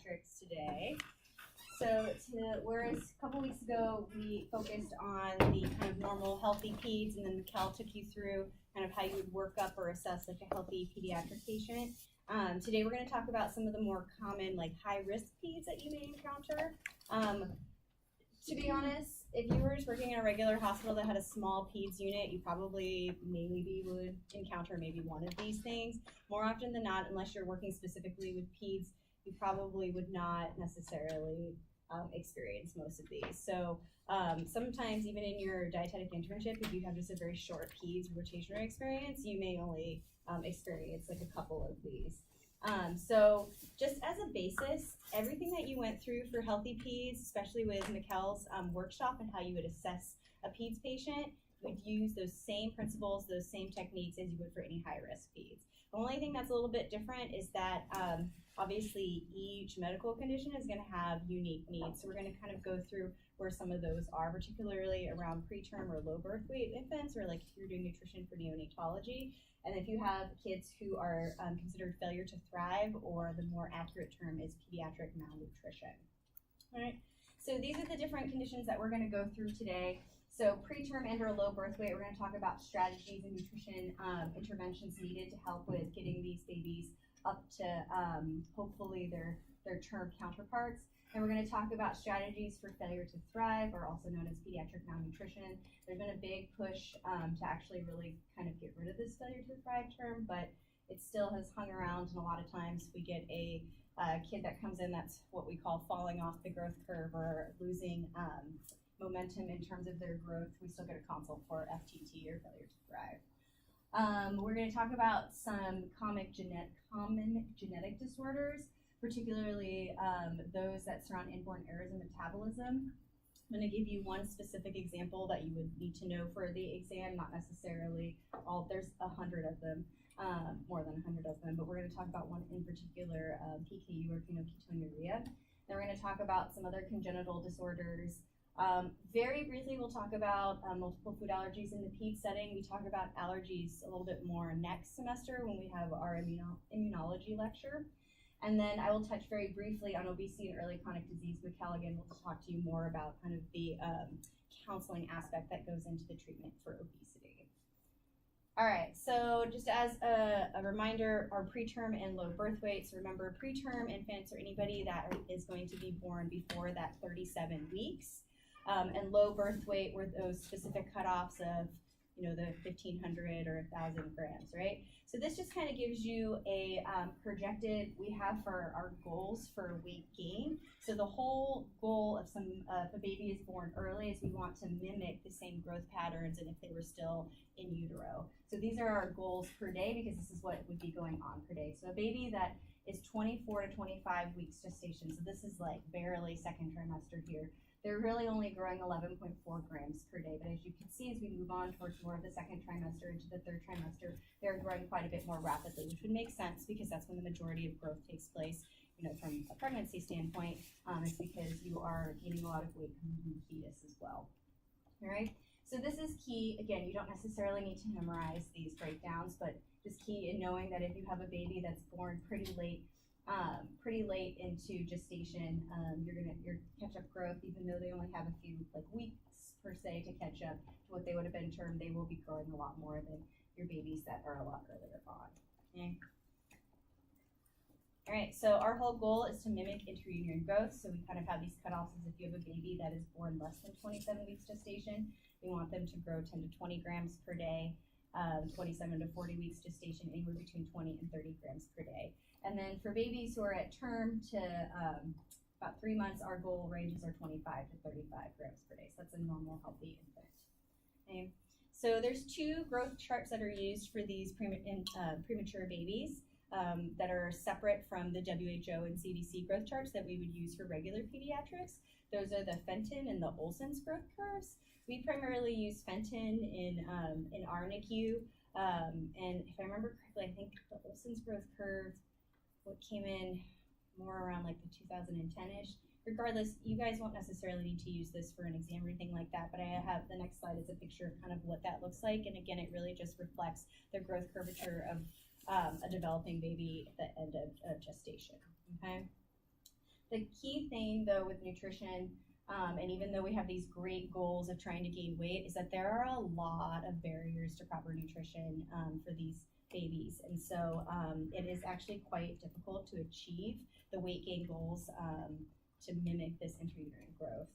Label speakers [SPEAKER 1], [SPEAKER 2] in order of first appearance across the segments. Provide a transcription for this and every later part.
[SPEAKER 1] Pediatrics today. So whereas a couple weeks ago we focused on the kind of normal healthy peds, and then Mikkel took you through kind of how you would work up or assess like a healthy pediatric patient. Today we're going to talk about some of the more common like high-risk peds that you may encounter. To be honest, if you were just working in a regular hospital that had a small peds unit, you probably maybe would encounter maybe one of these things. More often than not, unless you're working specifically with peds, you probably would not necessarily experience most of these. So sometimes even in your dietetic internship, if you have just a very short peds rotationary experience, you may only experience like a couple of these. So just as a basis, everything that you went through for healthy peds, especially with Mikkel's workshop and how you would assess a peds patient, would use those same principles, those same techniques as you would for any high-risk peds. The only thing that's a little bit different is that obviously each medical condition is going to have unique needs. So we're going to kind of go through where some of those are, particularly around preterm or low birth weight infants, or like if you're doing nutrition for neonatology. And if you have kids who are considered failure to thrive, or the more accurate term is pediatric malnutrition. All right, so these are the different conditions that we're going to go through today. So preterm and or low birth weight, we're going to talk about strategies and nutrition interventions needed to help with getting these babies up to hopefully their term counterparts. And we're going to talk about strategies for failure to thrive, or also known as pediatric malnutrition. There's been a big push to actually really kind of get rid of this failure to thrive term, but it still has hung around, and a lot of times we get a kid that comes in that's what we call falling off the growth curve, or losing momentum in terms of their growth. We still get a consult for FTT, or failure to thrive. We're going to talk about some common genetic disorders, particularly those that surround inborn errors in metabolism. I'm going to give you one specific example that you would need to know for the exam, not necessarily all. There's 100 of them, more than 100 of them, but we're going to talk about one in particular, PKU, or phenylketonuria. Then we're going to talk about some other congenital disorders. Very briefly, we'll talk about multiple food allergies in the peds setting. We talk about allergies a little bit more next semester when we have our immunology lecture. And then I will touch very briefly on obesity and early chronic disease. Mikkel, again, will talk to you more about kind of the counseling aspect that goes into the treatment for obesity. All right, so just as a reminder, our preterm and low birth weights. Remember, preterm infants, or anybody that is going to be born before that 37 weeks. And low birth weight were those specific cutoffs of, you know, the 1,500 or 1,000 grams, right? So this just kind of gives you a projected, we have for our goals for weight gain. So the whole goal of if a baby is born early is we want to mimic the same growth patterns and if they were still in utero. So these are our goals per day, because this is what would be going on per day. So a baby that is 24 to 25 weeks gestation, so this is like barely second trimester here, they're really only growing 11.4 grams per day. But as you can see, as we move on towards more of the second trimester into the third trimester, they're growing quite a bit more rapidly, which would make sense because that's when the majority of growth takes place, you know, from a pregnancy standpoint. It's because you are gaining a lot of weight coming from the fetus as well. All right, so this is key. Again, you don't necessarily need to memorize these breakdowns, but just key in knowing that if you have a baby that's born pretty late into gestation, your catch-up growth, even though they only have a few like weeks per se to catch up to what they would have been term, they will be growing a lot more than your babies that are a lot earlier on. Okay. All right, so our whole goal is to mimic intrauterine growth. So we kind of have these cutoffs as if you have a baby that is born less than 27 weeks gestation, we want them to grow 10 to 20 grams per day. 27 to 40 weeks gestation, anywhere between 20 and 30 grams per day. And then for babies who are at term to about 3 months, our goal ranges are 25 to 35 grams per day. So that's a normal, healthy infant. Okay. So there's two growth charts that are used for these premature babies that are separate from the WHO and CDC growth charts that we would use for regular pediatrics. Those are the Fenton and the Olson's growth curves. We primarily use Fenton in our NICU, and if I remember correctly, I think the Olson's growth curve came in more around like the 2010-ish. Regardless, you guys won't necessarily need to use this for an exam or anything like that, but I have the next slide is a picture of kind of what that looks like, and again, it really just reflects the growth curvature of a developing baby at the end of gestation. Okay. The key thing though with nutrition, and even though we have these great goals of trying to gain weight, is that there are a lot of barriers to proper nutrition for these babies. And so it is actually quite difficult to achieve the weight gain goals to mimic this intrauterine growth.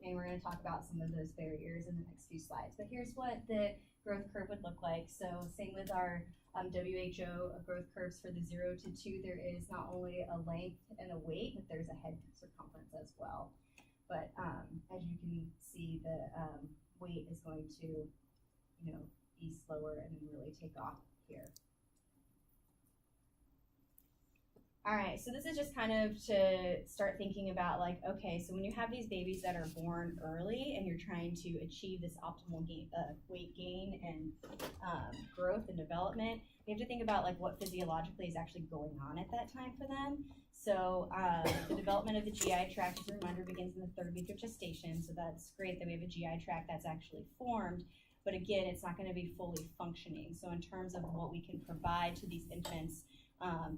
[SPEAKER 1] And we're going to talk about some of those barriers in the next few slides. But here's what the growth curve would look like. So same with our WHO growth curves for the 0 to 2, there is not only a length and a weight, but there's a head circumference as well. But as you can see, the weight is going to, be slower and then really take off here. All right, so this is just kind of to start thinking about like, okay, so when you have these babies that are born early and you're trying to achieve this optimal weight gain and growth and development, you have to think about like what physiologically is actually going on at that time for them. So the development of the GI tract, as a reminder, begins in the 3rd week of gestation. So that's great that we have a GI tract that's actually formed. But again, it's not going to be fully functioning. So in terms of what we can provide to these infants,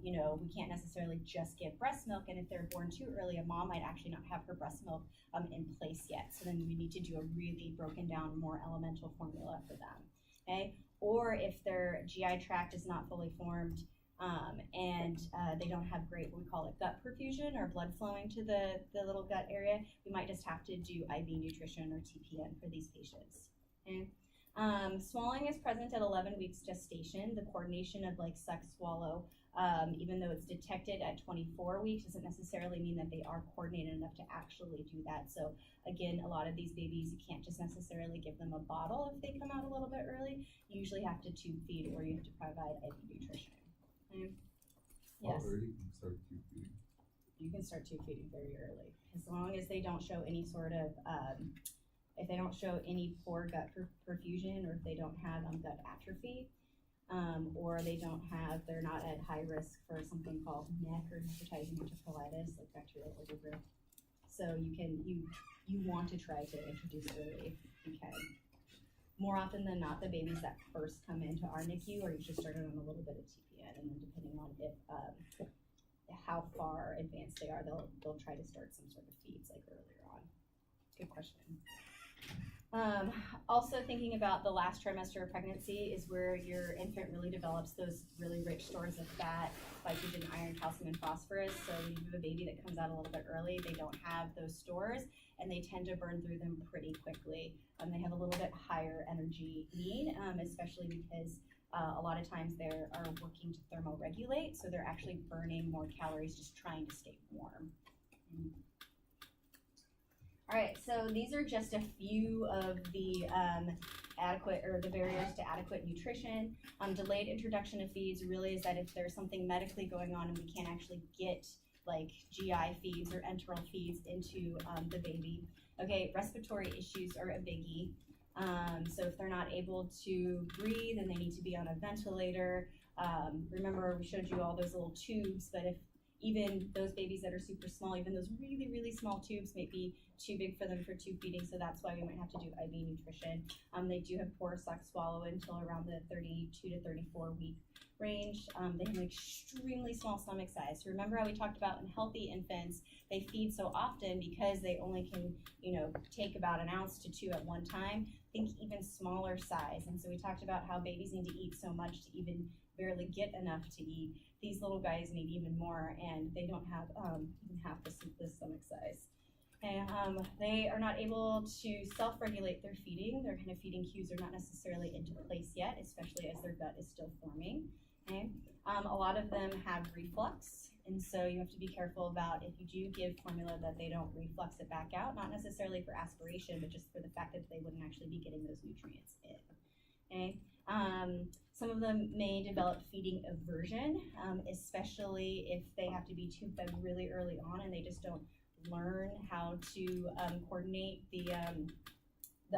[SPEAKER 1] we can't necessarily just give breast milk, and if they're born too early, a mom might actually not have her breast milk in place yet. So then we need to do a really broken down, more elemental formula for them, okay? Or if their GI tract is not fully formed and they don't have great, what we call it gut perfusion or blood flowing to the little gut area, we might just have to do IV nutrition or TPN for these patients, okay? Swallowing is present at 11 weeks gestation. The coordination of like suck, swallow, even though it's detected at 24 weeks, doesn't necessarily mean that they are coordinated enough to actually do that. So again, a lot of these babies, you can't just necessarily give them a bottle if they come out a little bit early. You usually have to tube feed or you have to provide IV nutrition. Okay. Yes.
[SPEAKER 2] How early can you start tube feeding?
[SPEAKER 1] You can start tube feeding very early, as long as they don't show any sort of if they don't show any poor gut perfusion, or if they don't have gut atrophy, or they're not at high risk for something called NEC or necrotizing enterocolitis, like bacterial overgrowth. So you want to try to introduce early if you can. More often than not, the babies that first come into our NICU are usually started on a little bit of TPN, and then depending on if how far advanced they are, they'll try to start some sort of feeds like earlier on. Good question. Also thinking about the last trimester of pregnancy is where your infant really develops those really rich stores of fat, glycogen, iron, calcium, and phosphorus. So when you have a baby that comes out a little bit early, they don't have those stores and they tend to burn through them pretty quickly. They have a little bit higher energy need, especially because a lot of times they are working to thermoregulate, so they're actually burning more calories just trying to stay warm. All right, so these are just a few of the the barriers to adequate nutrition. Delayed introduction of feeds really is that if there's something medically going on and we can't actually get like GI feeds or enteral feeds into the baby. Okay, respiratory issues are a biggie. So if they're not able to breathe and they need to be on a ventilator, remember we showed you all those little tubes, but if even those babies that are super small, even those really, really small tubes may be too big for them for tube feeding, so that's why we might have to do IV nutrition. They do have poor suck swallow until around the 32 to 34 week range. They have an extremely small stomach size. So remember how we talked about in healthy infants, they feed so often because they only can, take about 1 ounce to 2 at one time. Think even smaller size. And so we talked about how babies need to eat so much to even barely get enough to eat. These little guys need even more, and they don't have even half the stomach size. And they are not able to self-regulate their feeding. Their kind of feeding cues are not necessarily into place yet, especially as their gut is still forming. Okay? A lot of them have reflux, and so you have to be careful about if you do give formula that they don't reflux it back out, not necessarily for aspiration, but just for the fact that they wouldn't actually be getting those nutrients in. Okay? Some of them may develop feeding aversion, especially if they have to be tube fed really early on and they just don't learn how to coordinate the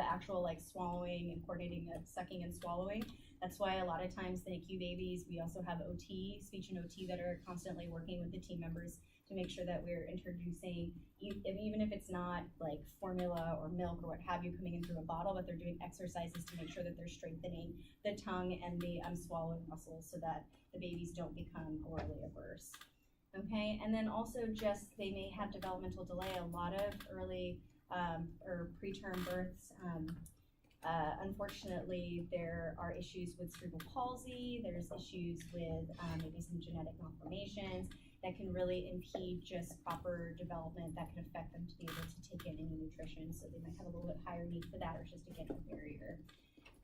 [SPEAKER 1] actual like swallowing and coordinating of sucking and swallowing. That's why a lot of times the NICU babies, we also have OT, speech and OT, that are constantly working with the team members to make sure that we're introducing, even if it's not like formula or milk or what have you coming in through a bottle, but they're doing exercises to make sure that they're strengthening the tongue and the swallowing muscles so that the babies don't become orally averse. Okay, and then also just they may have developmental delay. A lot of early or preterm births, unfortunately, there are issues with cerebral palsy. There's issues with maybe some genetic malformations that can really impede just proper development that can affect them to be able to take in any nutrition. So they might have a little bit higher need for that, or just a getting barrier.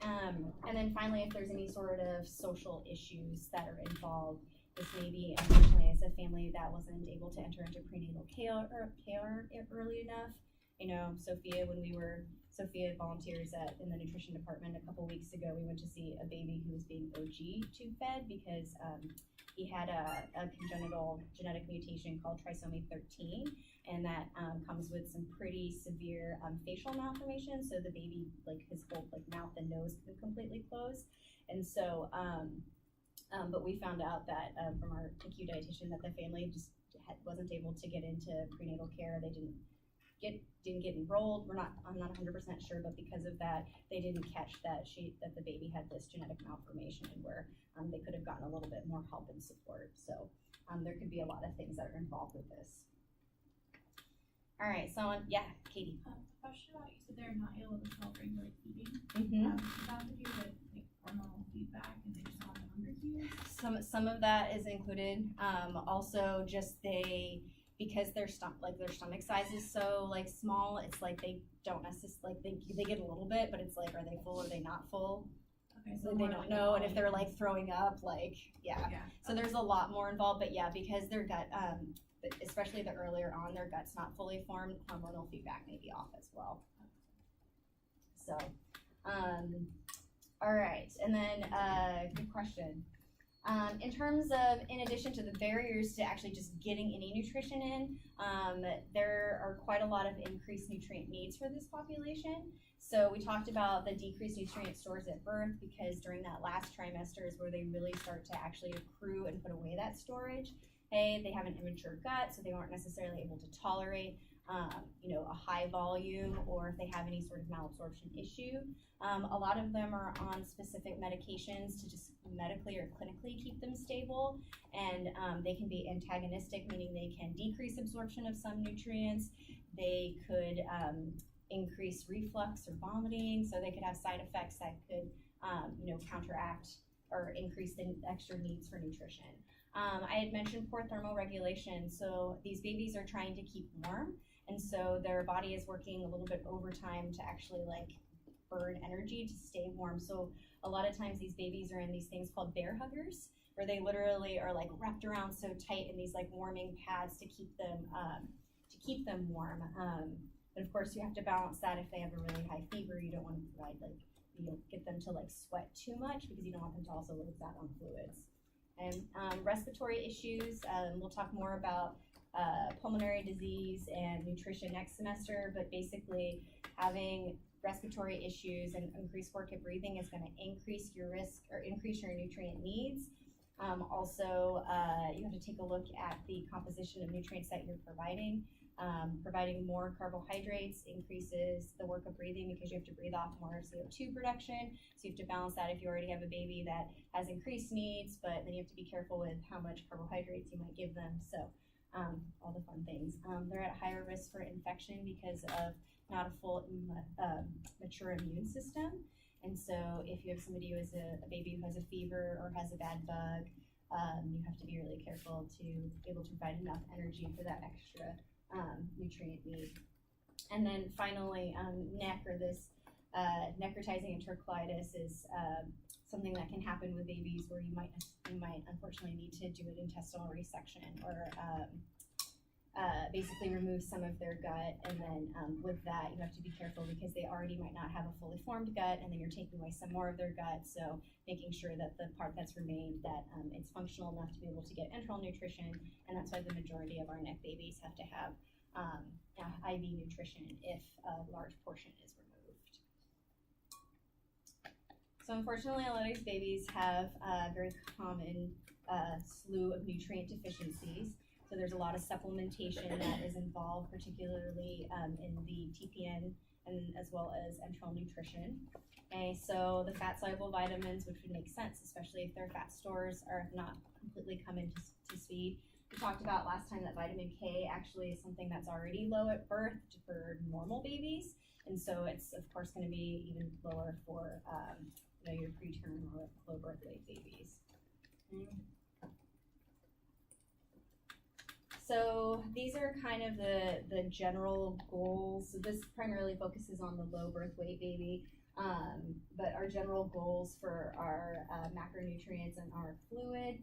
[SPEAKER 1] And then finally, if there's any sort of social issues that are involved, this may be, unfortunately, as a family that wasn't able to enter into prenatal care early enough. You know, Sophia volunteers in the nutrition department a couple weeks ago. We went to see a baby who was being OG tube fed because he had a congenital genetic mutation called trisomy 13, and that comes with some pretty severe facial malformation. So the baby, like his whole mouth and nose can completely close, and so. But we found out that from our NICU dietitian that the family just wasn't able to get into prenatal care. They didn't get enrolled. I'm not 100% sure, but because of that, they didn't catch that the baby had this genetic malformation, and where they could have gotten a little bit more help and support. So there could be a lot of things that are involved with this. All right, so yeah, Katie.
[SPEAKER 3] Question about, you said they're not able to self-regulate eating.
[SPEAKER 1] Mm-hmm.
[SPEAKER 3] Does that have to do with hormonal feedback and they just don't have hunger cues?
[SPEAKER 1] Some of that is included. Also, just because their stomach size is so small, it's they don't necessarily they get a little bit, but it's are they full or are they not full?
[SPEAKER 3] Okay,
[SPEAKER 1] So they don't know, and if they're throwing up, yeah. So there's a lot more involved, but yeah, because their gut, especially the earlier on, their gut's not fully formed, hormonal feedback may be off as well. So, all right, and then good question. In terms of, in addition to the barriers to actually just getting any nutrition in, there are quite a lot of increased nutrient needs for this population. So we talked about the decreased nutrient stores at birth, because during that last trimester is where they really start to actually accrue and put away that storage. They have an immature gut, so they aren't necessarily able to tolerate a high volume, or if they have any sort of malabsorption issue. A lot of them are on specific medications to just medically or clinically keep them stable, and they can be antagonistic, meaning they can decrease absorption of some nutrients. They could increase reflux or vomiting, so they could have side effects that could counteract or increase the extra needs for nutrition. I had mentioned poor thermoregulation, so these babies are trying to keep warm, and so their body is working a little bit overtime to actually burn energy to stay warm. So a lot of times these babies are in these things called bear huggers, where they literally are wrapped around so tight in these warming pads to keep them warm. But of course you have to balance that. If they have a really high fever, you don't want to provide get them to sweat too much, because you don't want them to also lose that on fluids. And respiratory issues, we'll talk more about pulmonary disease and nutrition next semester, but basically having respiratory issues and increased work at breathing is going to increase your risk or increase your nutrient needs. Also, you have to take a look at the composition of nutrients that you're providing. Providing more carbohydrates increases the work of breathing, because you have to breathe off more CO2 production. So you have to balance that if you already have a baby that has increased needs, but then you have to be careful with how much carbohydrates you might give them. So all the fun things. They're at higher risk for infection because of not a full mature immune system. And so if you have somebody who has a baby who has a fever or has a bad bug, you have to be really careful to be able to provide enough energy for that extra nutrient need. And then finally, NEC, or this necrotizing enterocolitis, is something that can happen with babies where you might unfortunately need to do an intestinal resection, or basically remove some of their gut. And then with that, you have to be careful, because they already might not have a fully formed gut, and then you're taking away some more of their gut. So making sure that the part that's remained, that it's functional enough to be able to get enteral nutrition. And that's why the majority of our NEC babies have to have IV nutrition if a large portion is removed. So unfortunately, a lot of these babies have a very common slew of nutrient deficiencies. So there's a lot of supplementation that is involved, particularly in the TPN and as well as enteral nutrition. Okay, so the fat-soluble vitamins, which would make sense, especially if their fat stores are not completely come into speed. we talked about last time that vitamin K actually is something that's already low at birth for normal babies, and so it's of course going to be even lower for your preterm or low birth weight babies. So these are kind of the general goals. So this primarily focuses on the low birth weight baby, but our general goals for our macronutrients and our fluid.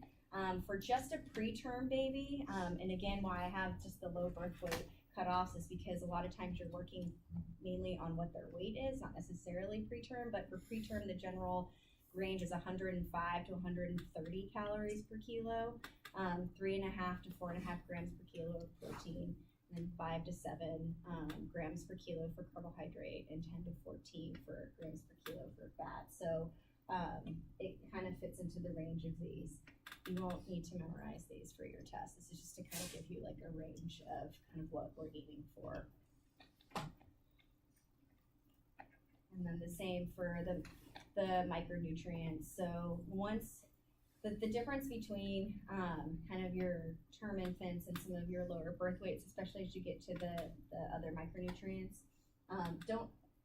[SPEAKER 1] For just a preterm baby, and again, why I have just the low birth weight cutoffs is because a lot of times you're working mainly on what their weight is, not necessarily preterm, but for preterm, the general range is 105 to 130 calories per kilo, 3.5 to 4.5 grams per kilo of protein, and 5 to 7 grams per kilo for carbohydrate, and 10 to 14 grams per kilo for fat. So it kind of fits into the range of these. You won't need to memorize these for your test. This is just to kind of give you like a range of kind of what we're aiming for. And then the same for the micronutrients. So once the difference between kind of your term infants and some of your lower birth weights, especially as you get to the other micronutrients,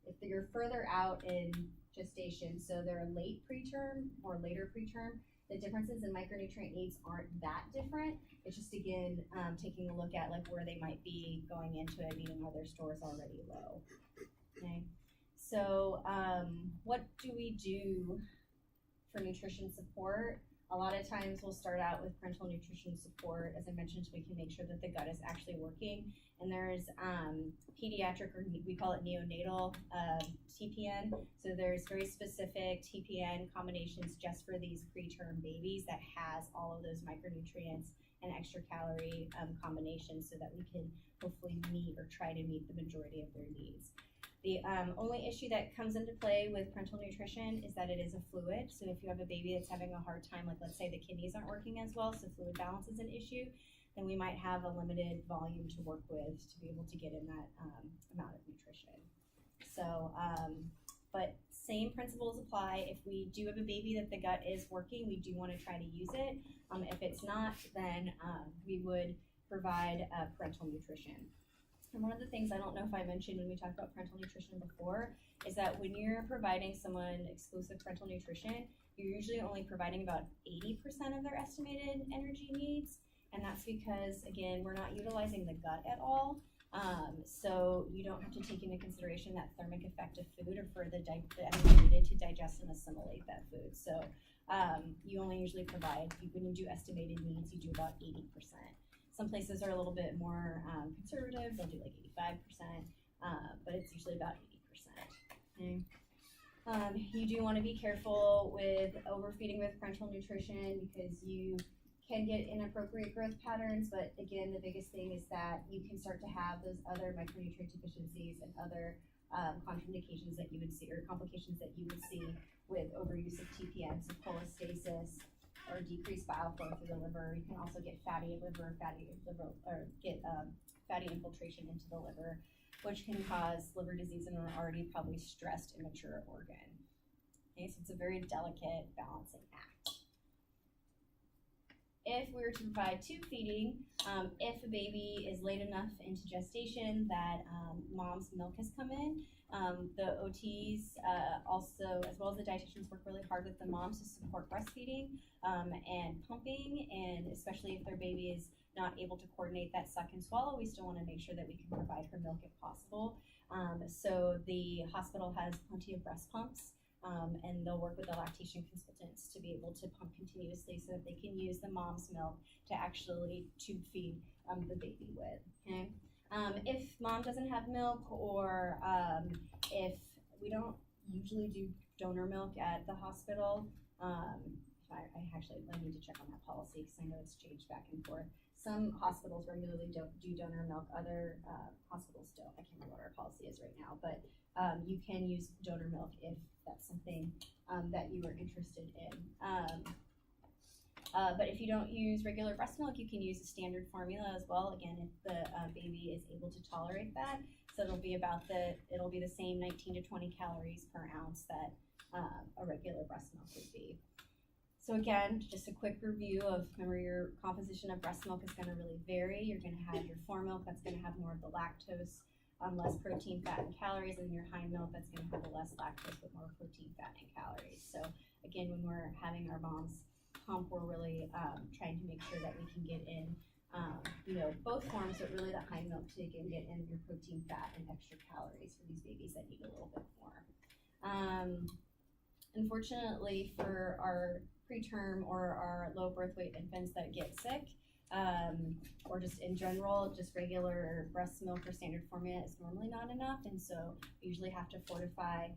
[SPEAKER 1] if you're further out in gestation, so they're late preterm or later preterm, the differences in micronutrient needs aren't that different. It's just, again, taking a look at like where they might be going into it, meaning are their stores already low. Okay, so what do we do for nutrition support? A lot of times we'll start out with parental nutrition support, as I mentioned, so we can make sure that the gut is actually working. And there's pediatric, or we call it neonatal TPN. So there's very specific TPN combinations just for these preterm babies that has all of those micronutrients and extra calorie combinations, so that we can hopefully meet or try to meet the majority of their needs. The only issue that comes into play with parental nutrition is that it is a fluid. So if you have a baby that's having a hard time, like let's say the kidneys aren't working as well, so fluid balance is an issue, then we might have a limited volume to work with to be able to get in that amount of nutrition. So, but same principles apply. If we do have a baby that the gut is working, we do want to try to use it. If it's not, then we would provide parental nutrition. And one of the things I don't know if I mentioned when we talked about parental nutrition before is that when you're providing someone exclusive parental nutrition, you're usually only providing about 80% of their estimated energy needs. And that's because, again, we're not utilizing the gut at all. So you don't have to take into consideration that thermic effect of food or for the energy needed to digest and assimilate that food. So you only usually provide, when you do estimated needs, you do about 80%. Some places are a little bit more conservative, they'll do like 85%, but it's usually about 80%. Okay. You do want to be careful with overfeeding with parental nutrition because you can get inappropriate growth patterns, but again, the biggest thing is that you can start to have those other micronutrient deficiencies and other contraindications that you would see, or complications that you would see with overuse of TPN, so cholestasis, or decreased bile flow through the liver. You can also get fatty infiltration into the liver, which can cause liver disease in an already probably stressed immature organ. Okay, so it's a very delicate balancing act. If we were to provide tube feeding, if a baby is late enough into gestation that mom's milk has come in, the OTs also, as well as the dietitians, work really hard with the moms to support breastfeeding and pumping, and especially if their baby is not able to coordinate that suck and swallow, we still want to make sure that we can provide her milk if possible. So the hospital has plenty of breast pumps, and they'll work with the lactation consultants to be able to pump continuously so that they can use the mom's milk to actually tube feed the baby with. Okay. If mom doesn't have milk, or if we don't usually do donor milk at the hospital, I need to check on that policy because I know it's changed back and forth. Some hospitals regularly don't do donor milk, other hospitals don't. I can't remember what our policy is right now, but you can use donor milk if that's something that you are interested in. But if you don't use regular breast milk, you can use a standard formula as well. Again, if the baby is able to tolerate that, so it'll be the same 19 to 20 calories per ounce that a regular breast milk would be. So again, just a quick review of, remember, your composition of breast milk is gonna really vary. You're gonna have your fore milk, that's gonna have more of the lactose, less protein, fat, and calories, and your hind milk, that's gonna have the less lactose with more protein, fat, and calories. So again, when we're having our moms pump, we're really trying to make sure that we can get in, both forms, but really the hind milk to again get in your protein, fat, and extra calories for these babies that need a little bit more. Unfortunately, for our preterm or our low birth weight infants that get sick, or just in general, just regular breast milk or standard formula is normally not enough, and so we usually have to fortify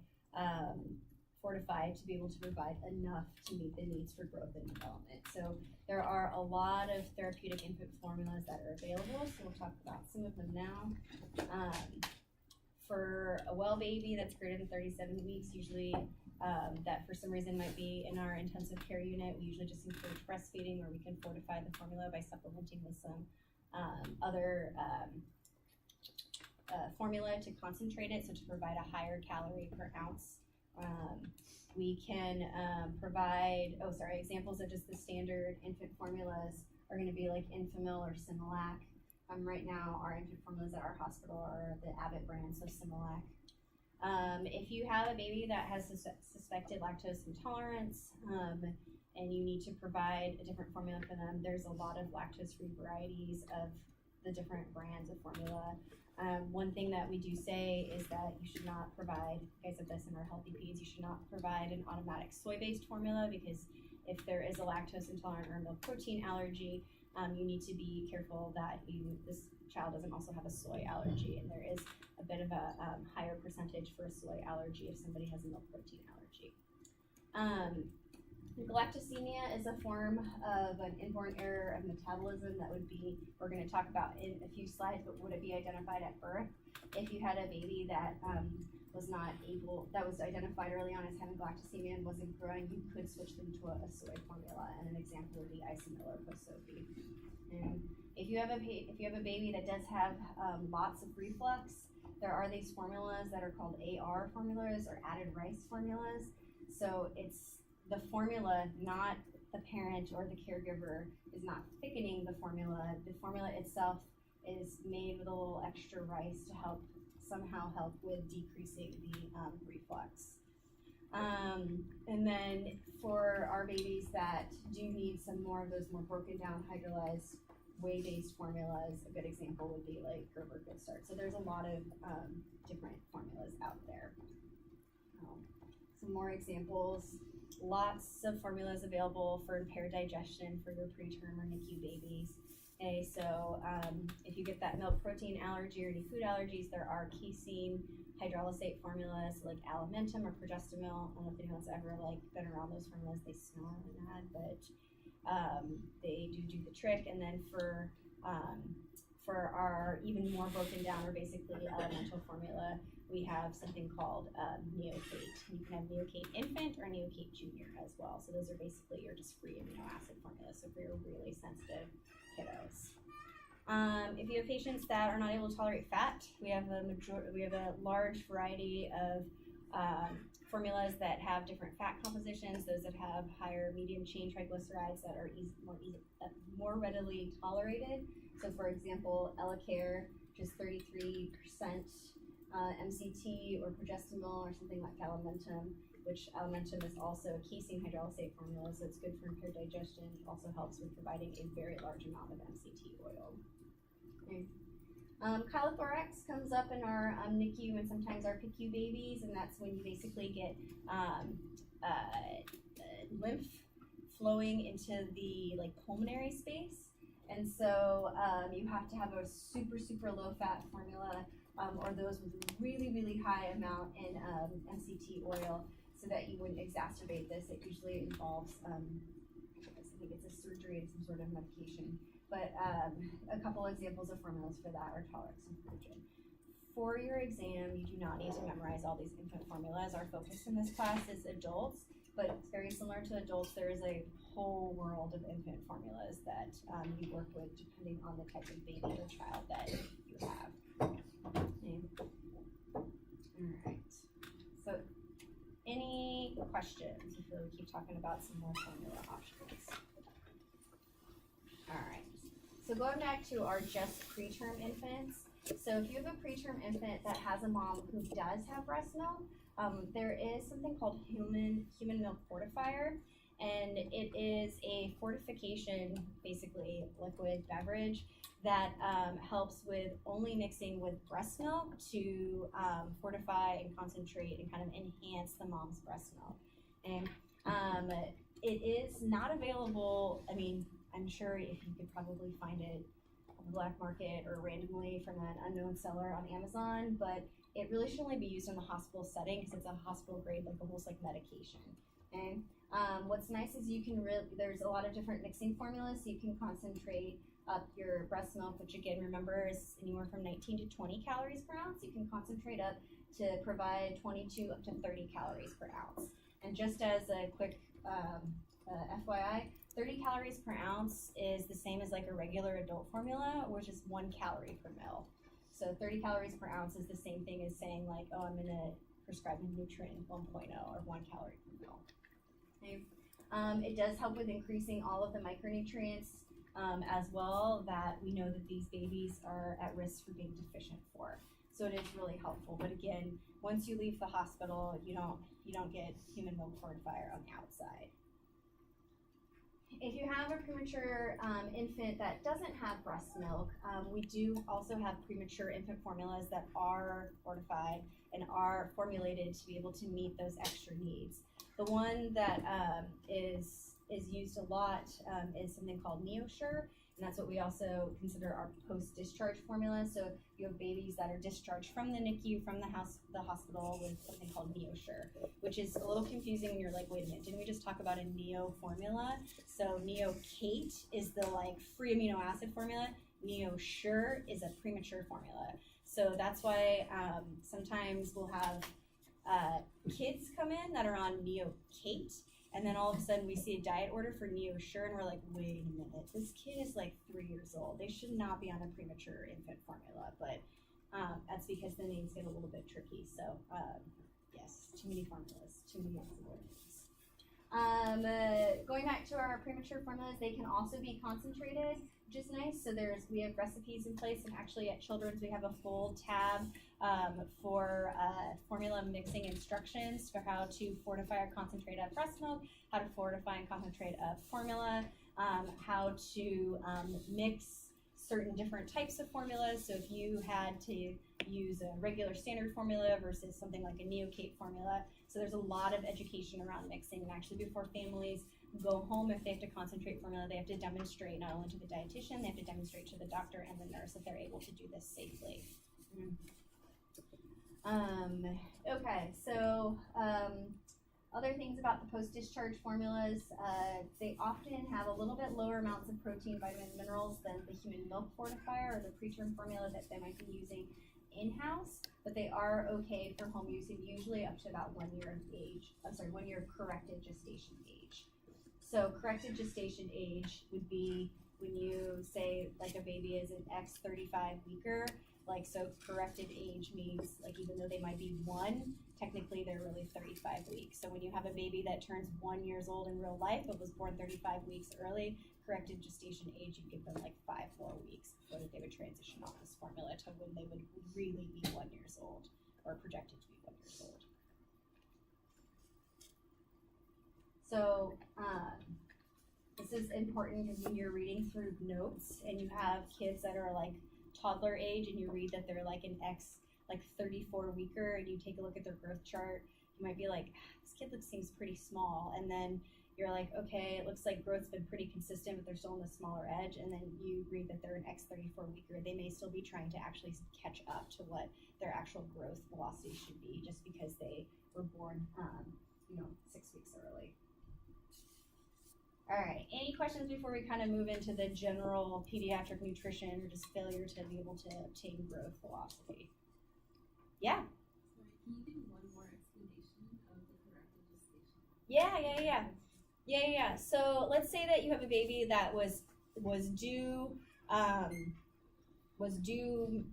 [SPEAKER 1] to be able to provide enough to meet the needs for growth and development. So there are a lot of therapeutic infant formulas that are available, so we'll talk about some of them now. For a well baby that's greater than 37 weeks, usually that for some reason might be in our intensive care unit, we usually just encourage breastfeeding, where we can fortify the formula by supplementing with some other formula to concentrate it, so to provide a higher calorie per ounce. We can provide, examples of just the standard infant formulas are gonna be like Enfamil or Similac. Right now, our infant formulas at our hospital are the Abbott brand, so Similac. If you have a baby that has suspected lactose intolerance, and you need to provide a different formula for them, there's a lot of lactose-free varieties of the different brands of formula. One thing that we do say is that you should not provide, you guys have this in our Healthy Peds, you should not provide an automatic soy-based formula, because if there is a lactose intolerant or milk protein allergy, you need to be careful that this child doesn't also have a soy allergy, and there is a bit of a higher percentage for a soy allergy if somebody has a milk protein allergy. Galactosemia is a form of an inborn error of metabolism that would be, we're going to talk about in a few slides, but would it be identified at birth? If you had a baby that that was identified early on as having galactosemia and wasn't growing, you could switch them to a soy formula, and an example would be Isomil or Posofi. And if you have a baby that does have lots of reflux, there are these formulas that are called AR formulas, or added rice formulas. So it's the formula, not the parent or the caregiver is not thickening the formula. The formula itself is made with a little extra rice to somehow help with decreasing the reflux. And then for our babies that do need some more of those more broken down hydrolyzed whey-based formulas, a good example would be like Gerber Good Start. So there's a lot of different formulas out there. Some more examples. Lots of formulas available for impaired digestion for your preterm or NICU babies. Okay, so if you get that milk protein allergy or any food allergies, there are casein hydrolysate formulas like Alimentum or Progestamil. I don't know if anyone's ever been around those formulas. They smell really bad, but they do the trick. And then for our even more broken down or basically elemental formula, we have something called Neocate. You can have Neocate Infant or Neocate Junior as well. So those are basically your just free amino acid formulas, so for your really sensitive kiddos. If you have patients that are not able to tolerate fat, we have a large variety of formulas that have different fat compositions. Those that have higher medium chain triglycerides that are more readily tolerated. So for example, Elecare, just 33% MCT, or Progestamil, or something like Alimentum, which Alimentum is also a casein hydrolysate formula, so it's good for impaired digestion. It also helps with providing a very large amount of MCT oil. Okay. Chylothorax comes up in our NICU and sometimes our PICU babies, and that's when you basically get lymph flowing into the pulmonary space, and so you have to have a super low fat formula, or those with really, really high amount in MCT oil, so that you wouldn't exacerbate this. It usually involves, I think it's a surgery and some sort of medication. But a couple examples of formulas for that are Tolerax and Progen. For your exam, you do not need to memorize all these infant formulas. Our focus in this class is adults, but it's very similar to adults. There is a whole world of infant formulas that you work with depending on the type of baby or child that you have. Okay. All right. So any questions before we keep talking about some more formula options? All right. So going back to our just preterm infants. So if you have a preterm infant that has a mom who does have breast milk, there is something called human milk fortifier, and it is a fortification, basically liquid beverage that helps with only mixing with breast milk to fortify and concentrate and kind of enhance the mom's breast milk. And it is not available. I mean, I'm sure if you could probably find it on the black market or randomly from an unknown seller on Amazon, but it really should only be used in the hospital setting because it's a hospital grade, like almost like medication. Okay. What's nice is you can there's a lot of different mixing formulas, so you can concentrate up your breast milk, which again, remember, is anywhere from 19 to 20 calories per ounce. You can concentrate up to provide 22 up to 30 calories per ounce. And just as a quick FYI, 30 calories per ounce is the same as like a regular adult formula, which is 1 calorie per mil. So 30 calories per ounce is the same thing as saying like, oh, I'm gonna prescribe a Nutrient 1.0 or 1 calorie per mil. Okay. It does help with increasing all of the micronutrients as well that we know that these babies are at risk for being deficient for. So it is really helpful. But again, once you leave the hospital, you don't get human milk fortifier on the outside. If you have a premature infant that doesn't have breast milk, we do also have premature infant formulas that are fortified and are formulated to be able to meet those extra needs. The one that is used a lot is something called NeoSure, and that's what we also consider our post-discharge formula. So you have babies that are discharged from the NICU, from the hospital with something called NeoSure, which is a little confusing when you're like, wait a minute, didn't we just talk about a Neo formula? So NeoKate is the like free amino acid formula. NeoSure is a premature formula. So that's why sometimes we'll have kids come in that are on NeoKate, and then all of a sudden we see a diet order for NeoSure, and we're like, wait a minute, this kid is like 3 years old. They should not be on a premature infant formula, but that's because the names get a little bit tricky. So yes, too many formulas, too many names. Going back to our premature formulas, they can also be concentrated, which is nice. So we have recipes in place, and actually at Children's we have a full tab for formula mixing instructions for how to fortify or concentrate up breast milk, how to fortify and concentrate up formula, how to mix certain different types of formulas. So if you had to use a regular standard formula versus something like a NeoKate formula. So there's a lot of education around mixing, and actually before families go home, if they have to concentrate formula, they have to demonstrate not only to the dietitian, they have to demonstrate to the doctor and the nurse that they're able to do this safely. Okay, so other things about the post-discharge formulas, they often have a little bit lower amounts of protein, vitamins, minerals than the human milk fortifier or the preterm formula that they might be using in-house, but they are okay for home use, and usually up to about 1 year of age. 1 year corrected gestation age. So corrected gestation age would be when you say like a baby is an X35 weeker, like so corrected age means like even though they might be 1, technically they're really 35 weeks. So when you have a baby that turns 1 year old in real life but was born 35 weeks early, corrected gestation age, you give them like 5 more weeks before they would transition off this formula to when they would really be 1 year old or projected to be 1 year old. So this is important because when you're reading through notes and you have kids that are like toddler age and you read that they're like an X like 34 weeker and you take a look at their growth chart, you might be like, this kid seems pretty small, and then you're like, okay, it looks like growth's been pretty consistent, but they're still on the smaller edge, and then you read that they're an X34 weeker. They may still be trying to actually catch up to what their actual growth velocity should be just because they were born 6 weeks early. All right, any questions before we kind of move into the general pediatric nutrition or just failure to be able to obtain growth velocity? Yeah?
[SPEAKER 3] Sorry, can you do one more explanation of the corrected gestation?
[SPEAKER 1] Yeah. So let's say that you have a baby that was due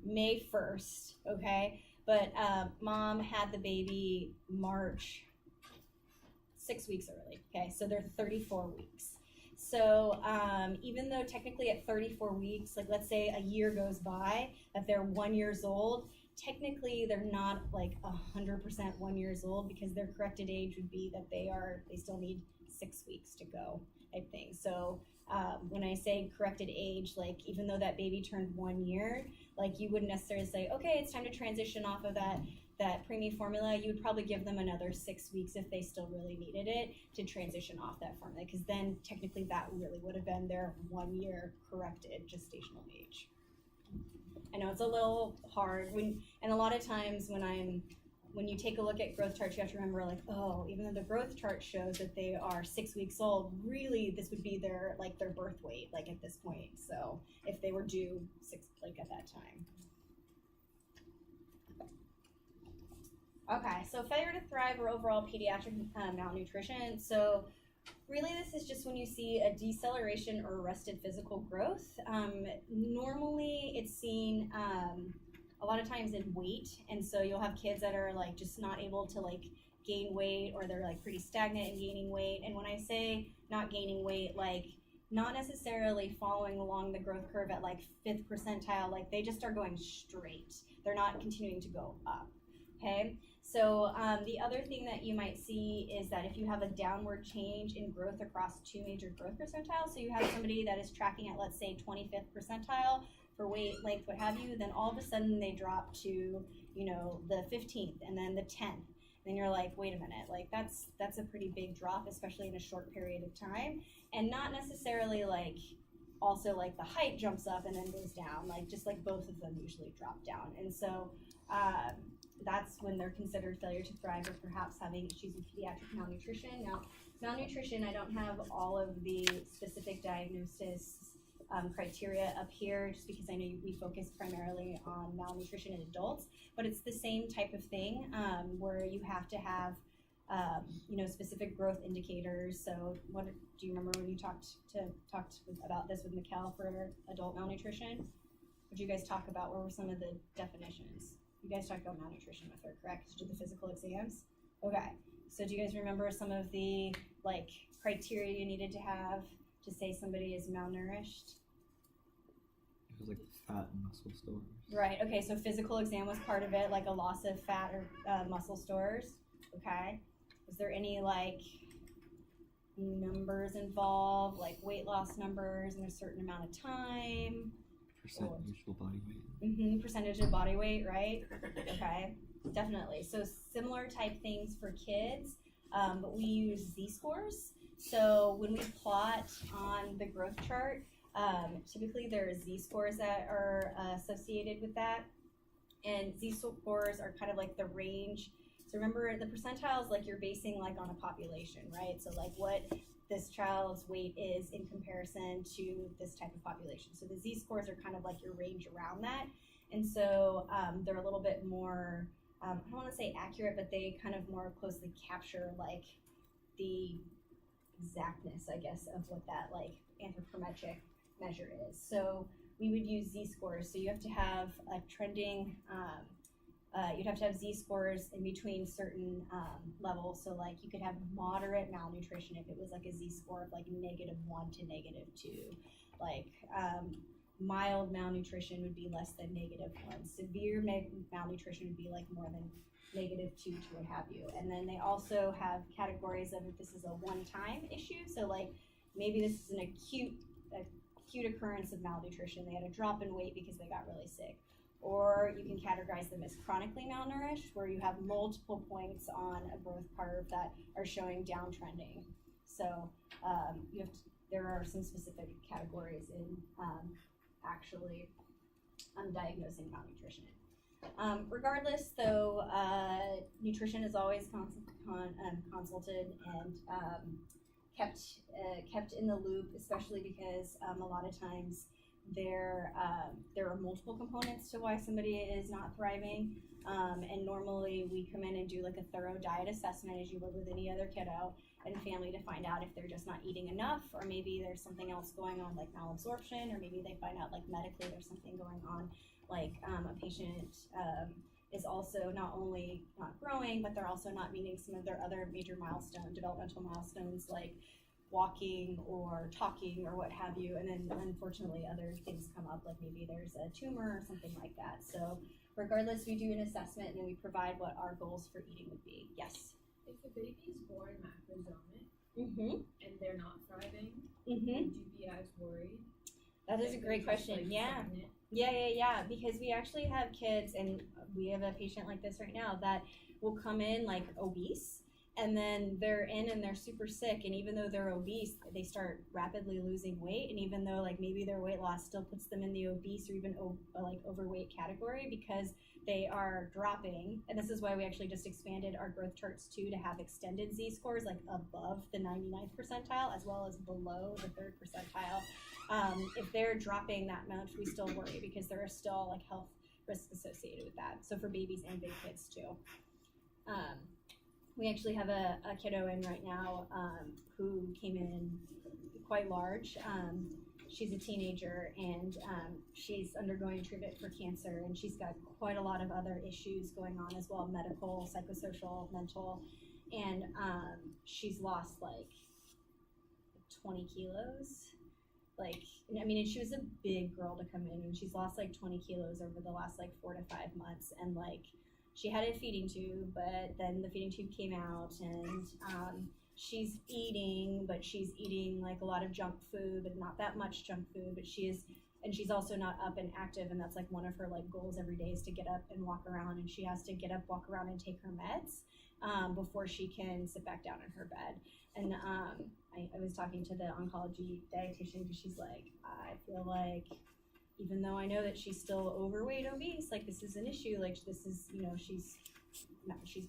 [SPEAKER 1] May 1st, okay? But mom had the baby March 6 weeks early. Okay, so they're 34 weeks. So even though technically at 34 weeks, like let's say a year goes by that they're 1 year old, technically they're not like 100% 1 year old, because their corrected age would be that they still need 6 weeks to go, I think. So when I say corrected age, like even though that baby turned 1 year, like you wouldn't necessarily say, okay, it's time to transition off of that preemie formula. You would probably give them another 6 weeks if they still really needed it to transition off that formula, because then technically that really would have been their 1 year corrected gestational age. I know it's a little hard and a lot of times when you take a look at growth charts, you have to remember, like, oh, even though the growth chart shows that they are 6 weeks old, really this would be their birth weight, like at this point. So if they were due at that time. Okay, so failure to thrive or overall pediatric malnutrition. So really this is just when you see a deceleration or arrested physical growth. Normally it's seen a lot of times in weight, and so you'll have kids that are like just not able to like gain weight, or they're like pretty stagnant in gaining weight. And when I say not gaining weight, like not necessarily following along the growth curve at like 5th percentile, like they just are going straight. They're not continuing to go up, okay? So the other thing that you might see is that if you have a downward change in growth across 2 major growth percentiles, so you have somebody that is tracking at, let's say, 25th percentile for weight, length, what have you, then all of a sudden they drop to, you know, the 15th and then the 10th. Then you're like, wait a minute, like that's a pretty big drop, especially in a short period of time. And not necessarily like also like the height jumps up and then goes down, like just like both of them usually drop down. And so that's when they're considered failure to thrive, or perhaps having issues with pediatric malnutrition. Now, malnutrition, I don't have all of the specific diagnosis criteria up here, just because I know we focus primarily on malnutrition in adults, but it's the same type of thing where you have to have you know, specific growth indicators. So what do you remember when you talked about this with Mikkel for adult malnutrition? What did you guys talk about? What were some of the definitions? You guys talked about malnutrition with her, correct? Did you do the physical exams? Okay. So do you guys remember some of the like criteria you needed to have to say somebody is malnourished?
[SPEAKER 4] It was like fat and muscle stores.
[SPEAKER 1] Right. Okay. So physical exam was part of it, like a loss of fat or muscle stores. Okay. Was there any like numbers involved, like weight loss numbers in a certain amount of time?
[SPEAKER 4] Percent usual body weight.
[SPEAKER 1] Percentage of body weight, right? Okay, definitely. So similar type things for kids, but we use Z-scores. So when we plot on the growth chart, typically there are Z-scores that are associated with that. And Z-scores are kind of like the range. So remember, the percentiles, like you're basing like on a population, right? So like what this child's weight is in comparison to this type of population. So the Z-scores are kind of like your range around that. And so they're a little bit more, I don't want to say accurate, but they kind of more closely capture like the exactness, I guess, of what that like anthropometric measure is. So we would use Z-scores. So you have to have a trending, you'd have to have Z-scores in between certain levels. So like you could have moderate malnutrition if it was like a Z-score of like -1 to -2. Like mild malnutrition would be less than -1. Severe malnutrition would be like more than -2 to what have you. And then they also have categories of if this is a one-time issue. So like maybe this is an acute occurrence of malnutrition. They had a drop in weight because they got really sick. Or you can categorize them as chronically malnourished, where you have multiple points on a growth curve that are showing downtrending. So there are some specific categories in actually diagnosing malnutrition. Regardless, though, nutrition is always consulted and kept in the loop, especially because a lot of times there are multiple components to why somebody is not thriving, and normally we come in and do like a thorough diet assessment, as you would with any other kiddo and family, to find out if they're just not eating enough, or maybe there's something else going on like malabsorption, or maybe they find out like medically there's something going on, like a patient is also not only not growing, but they're also not meeting some of their other major developmental milestones like walking or talking or what have you. And then unfortunately other things come up, like maybe there's a tumor or something like that. So regardless, we do an assessment and then we provide what our goals for eating would be. Yes?
[SPEAKER 3] If a baby's born macrosomic
[SPEAKER 1] Mm-hmm.
[SPEAKER 3] and they're not thriving,
[SPEAKER 1] Mm-hmm.
[SPEAKER 3] would you be as worried?
[SPEAKER 1] That is a
[SPEAKER 3] If
[SPEAKER 1] great
[SPEAKER 3] they're just,
[SPEAKER 1] question.
[SPEAKER 3] like,
[SPEAKER 1] Yeah.
[SPEAKER 3] stagnant?
[SPEAKER 1] Yeah, because we actually have kids, and we have a patient like this right now that will come in like obese, and then they're in and they're super sick, and even though they're obese, they start rapidly losing weight, and even though like maybe their weight loss still puts them in the obese or even like overweight category, because they are dropping, and this is why we actually just expanded our growth charts too to have extended Z-scores like above the 99th percentile as well as below the 3rd percentile. If they're dropping that much, we still worry because there are still like health risks associated with that. So for babies and big kids too. We actually have a kiddo in right now who came in quite large. She's a teenager and she's undergoing treatment for cancer, and she's got quite a lot of other issues going on as well, medical, psychosocial, mental, and she's lost like 20 kilos. Like, I mean, and she was a big girl to come in, and she's lost like 20 kilos over the last like 4 to 5 months. And like, she had a feeding tube, but then the feeding tube came out, and she's eating, but she's eating like a lot of junk food, but not that much junk food. But she's also not up and active, and that's like one of her like goals every day is to get up and walk around, and she has to get up, walk around, and take her meds before she can sit back down in her bed. And I was talking to the oncology dietitian because she's like, I feel like even though I know that she's still overweight, obese, like this is an issue. Like this is, you know, she's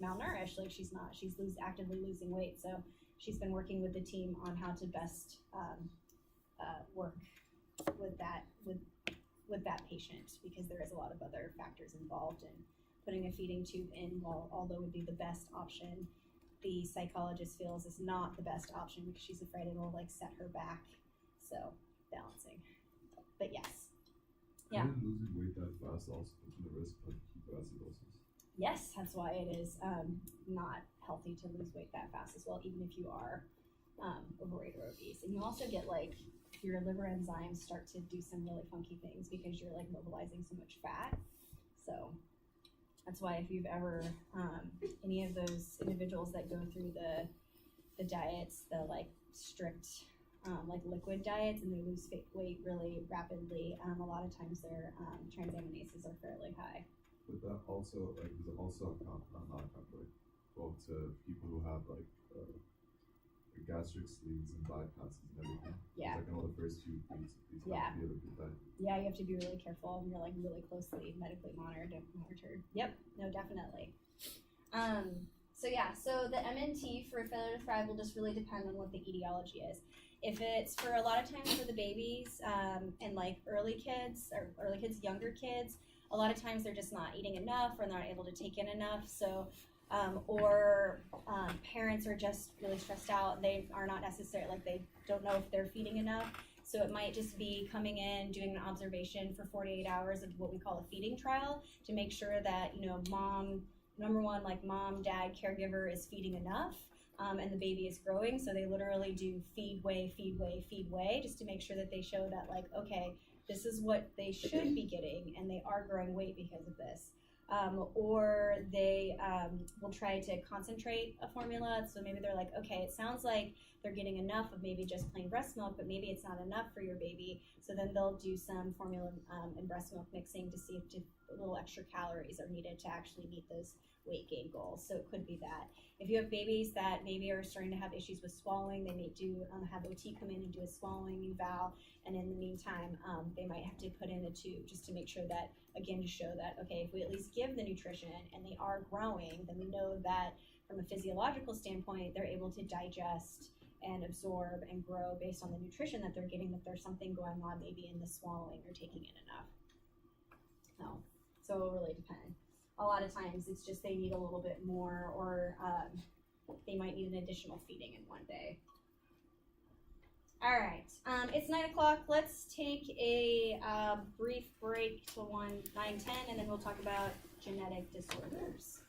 [SPEAKER 1] malnourished. Like she's actively losing weight. So she's been working with the team on how to best work with that patient, because there is a lot of other factors involved in putting a feeding tube in. Although would be the best option, the psychologist feels is not the best option because she's afraid it will like set her back. So balancing, but yes. Yeah.
[SPEAKER 2] And losing weight that fast also puts you at risk of ketoacidosis.
[SPEAKER 1] Yes, that's why it is not healthy to lose weight that fast as well, even if you are overweight or obese. And you also get like your liver enzymes start to do some really funky things because you're like mobilizing so much fat. So that's why if you've ever any of those individuals that go through the diets, the like strict like liquid diets, and they lose weight really rapidly, a lot of times their transaminases are fairly high.
[SPEAKER 2] But that also, like, does it also not like, well, to people who have like gastric sleeves and bypasses and everything?
[SPEAKER 1] Yeah.
[SPEAKER 2] Like, I know the first few weeks, these
[SPEAKER 1] Yeah.
[SPEAKER 2] have to be able to do that.
[SPEAKER 1] Yeah, you have to be really careful, and you're like really closely medically monitored. Yep, no, definitely. So the MNT for Failure to Thrive will just really depend on what the etiology is. If it's for a lot of times for the babies and like early kids, younger kids, a lot of times they're just not eating enough or not able to take in enough. So, parents are just really stressed out. They are not necessarily, like they don't know if they're feeding enough. So it might just be coming in, doing an observation for 48 hours of what we call a feeding trial to make sure that, you know, number one, like mom, dad, caregiver is feeding enough. And the baby is growing, so they literally do feed way, just to make sure that they show that, like, okay, this is what they should be getting, and they are growing weight because of this. Or they will try to concentrate a formula, so maybe they're like, okay, it sounds like they're getting enough of maybe just plain breast milk, but maybe it's not enough for your baby, so then they'll do some formula and breast milk mixing to see if a little extra calories are needed to actually meet those weight gain goals. So it could be that. If you have babies that maybe are starting to have issues with swallowing, they may have OT come in and do a swallowing eval, and in the meantime, they might have to put in a tube just to make sure that, again, to show that, okay, if we at least give the nutrition and they are growing, then we know that from a physiological standpoint, they're able to digest and absorb and grow based on the nutrition that they're getting, that there's something going on maybe in the swallowing or taking in enough. So it will really depend. A lot of times it's just they need a little bit more, or they might need an additional feeding in one day. All right. It's 9 o'clock. Let's take a brief break to 9:10, and then we'll talk about genetic disorders.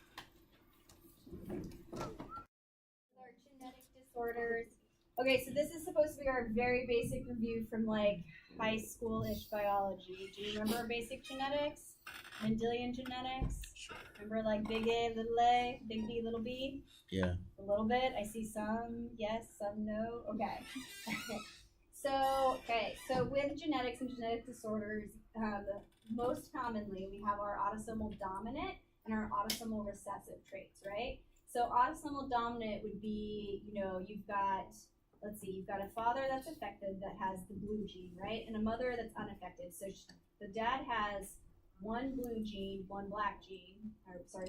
[SPEAKER 1] Our genetic disorders. Okay, so this is supposed to be our very basic review from like high school-ish biology. Do you remember basic genetics? Mendelian genetics?
[SPEAKER 5] Sure.
[SPEAKER 1] Remember like big A, little a, big B, little b?
[SPEAKER 5] Yeah.
[SPEAKER 1] A little bit. I see some yes, some no. Okay. So with genetics and genetic disorders, most commonly we have our autosomal dominant and our autosomal recessive traits, right? So autosomal dominant would be, you've got a father that's affected that has the blue gene, right? And a mother that's unaffected. So the dad has one blue gene, one black gene,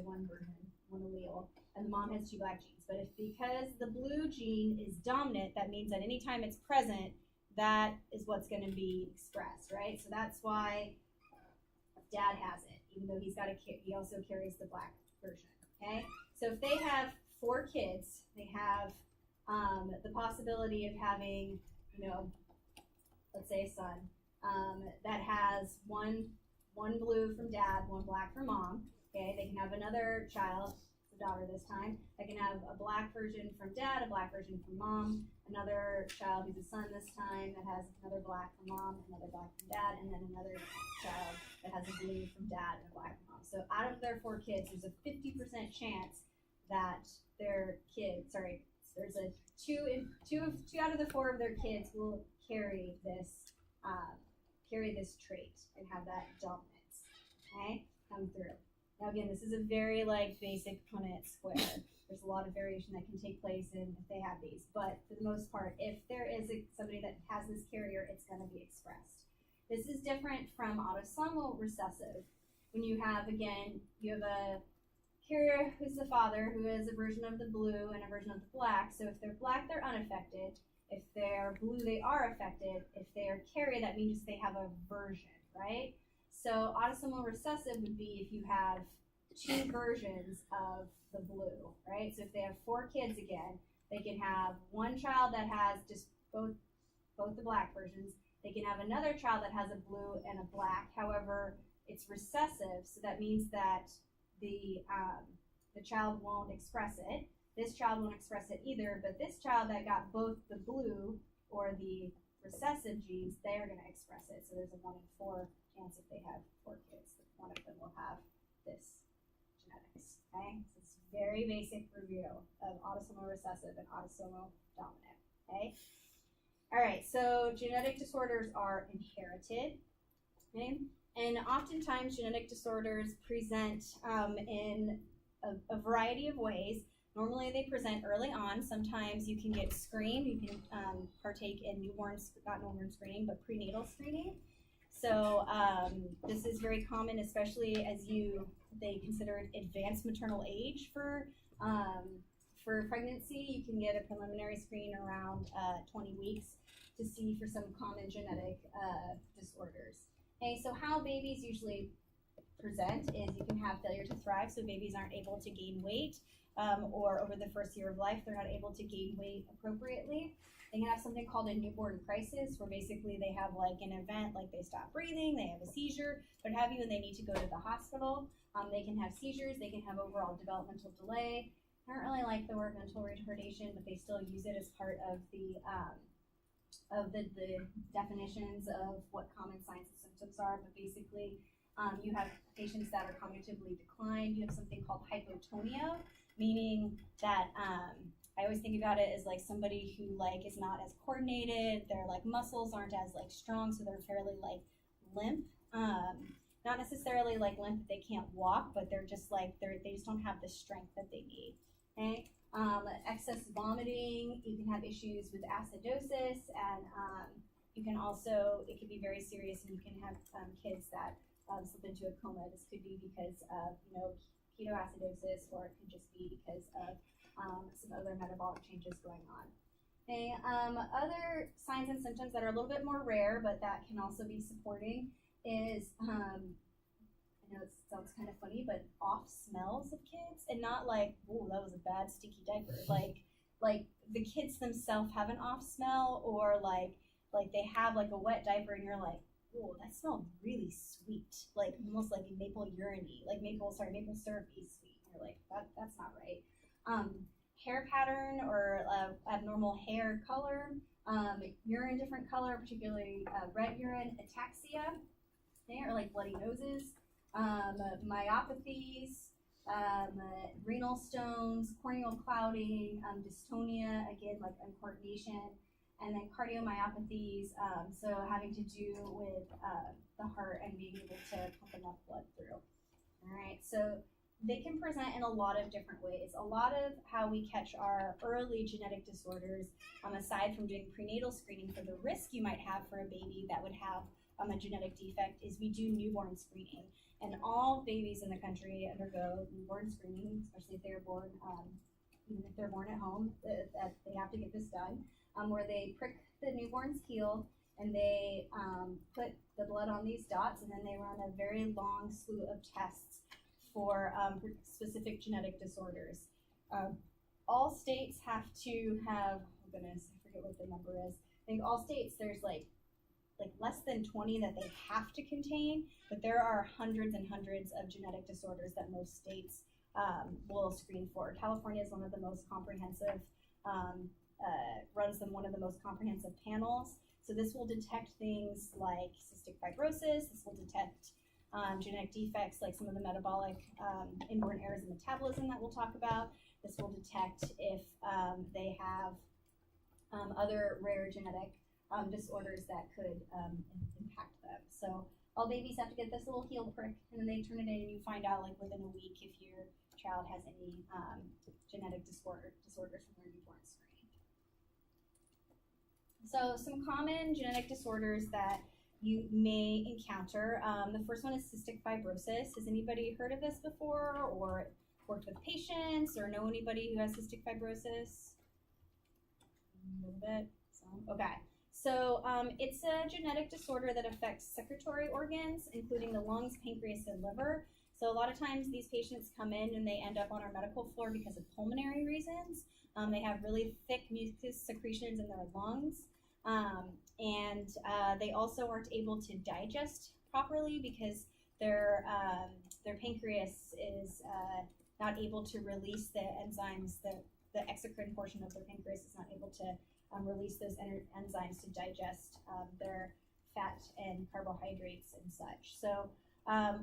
[SPEAKER 1] one version, one allele, and the mom has two black genes. But because the blue gene is dominant, that means that anytime it's present, that is what's going to be expressed, right? So that's why dad has it, even though he also carries the black version, okay? So if they have 4 kids, they have the possibility of having, let's say a son, that has one blue from dad, one black from mom, okay? They can have another child, the daughter this time, that can have a black version from dad, a black version from mom, another child who's a son this time that has another black from mom, another black from dad, and then another child that has a blue from dad and a black from mom. So out of their 4 kids, there's a 50% chance that there's a 2 out of the 4 of their kids will carry this trait and have that dominance, okay, come through. Now again, this is a very basic Punnett square. There's a lot of variation that can take place if they have these, but for the most part, if there is somebody that has this carrier, it's going to be expressed. This is different from autosomal recessive. When you have a carrier who's the father, who is a version of the blue and a version of the black. So if they're black, they're unaffected. If they're blue, they are affected. If they are carrier, that means they have a version, right? So autosomal recessive would be if you have 2 versions of the blue, right? So if they have 4 kids again, they can have one child that has just both the black versions. They can have another child that has a blue and a black. However, it's recessive, so that means that the child won't express it. This child won't express it either, but this child that got both the blue or the recessive genes, they are going to express it. So there's a 1 in 4 chance if they have 4 kids, that one of them will have this genetics, okay? So it's very basic review of autosomal recessive and autosomal dominant, okay? All right, so genetic disorders are inherited, okay? And oftentimes genetic disorders present in a variety of ways. Normally they present early on. Sometimes you can get screened. You can partake in not newborn screening, but prenatal screening. So this is very common, especially as they consider advanced maternal age for pregnancy. You can get a preliminary screen around 20 weeks to see for some common genetic disorders. Okay, so how babies usually present is you can have failure to thrive, so babies aren't able to gain weight, or over the first year of life, they're not able to gain weight appropriately. They can have something called a newborn crisis, where basically they have an event, like they stop breathing, they have a seizure, what have you, and they need to go to the hospital. They can have seizures, they can have overall developmental delay. I don't really like the word mental retardation, but they still use it as part of the definitions of what common signs and symptoms are. But basically, you have patients that are cognitively declined. You have something called hypotonia, meaning that I always think about it as somebody who is not as coordinated. Their muscles aren't as strong, so they're fairly limp. Not necessarily limp that they can't walk, but they're just they just don't have the strength that they need. Okay. Excess vomiting. You can have issues with acidosis, and you can also, it can be very serious, and you can have kids that slip into a coma. This could be because of ketoacidosis, or it could just be because of some other metabolic changes going on. Okay. Other signs and symptoms that are a little bit more rare, but that can also be supporting, is I know it sounds kind of funny, but off smells of kids, and not oh, that was a bad sticky diaper, like the kids themselves have an off smell, or like they have like a wet diaper and you're like, oh, that smells really sweet, like almost like a maple urine-y, like maple syrupy sweet. You're like, that's not right. Hair pattern or abnormal hair color, urine different color, particularly red urine, ataxia, or like bloody noses, myopathies, renal stones, corneal clouding, dystonia, again like uncoordination, and then cardiomyopathies, so having to do with the heart and being able to pump enough blood through. All right, so they can present in a lot of different ways. A lot of how we catch our early genetic disorders, aside from doing prenatal screening for the risk you might have for a baby that would have a genetic defect, is we do newborn screening. And all babies in the country undergo newborn screening, especially if they're born, even if they're born at home, that they have to get this done, where they prick the newborn's heel and they put the blood on these dots, and then they run a very long slew of tests for specific genetic disorders. All states have to have, oh goodness, I forget what the number is. I think all states, there's like less than 20 that they have to contain, but there are hundreds and hundreds of genetic disorders that most states will screen for. California is one of the most comprehensive, runs one of the most comprehensive panels. So this will detect things like cystic fibrosis. This will detect genetic defects like some of the metabolic inborn errors in metabolism that we'll talk about. This will detect if they have other rare genetic disorders that could impact them. So all babies have to get this little heel prick, and then they turn it in, and you find out like within a week if your child has any genetic disorders from their newborn screening. So some common genetic disorders that you may encounter. The first one is cystic fibrosis. Has anybody heard of this before, or worked with patients, or know anybody who has cystic fibrosis? A little bit. Okay. So it's a genetic disorder that affects secretory organs, including the lungs, pancreas, and liver. So a lot of times these patients come in and they end up on our medical floor because of pulmonary reasons. They have really thick mucus secretions in their lungs. And they also aren't able to digest properly because their pancreas is not able to release the enzymes, the exocrine portion of their pancreas is not able to release those enzymes to digest their fat and carbohydrates and such. So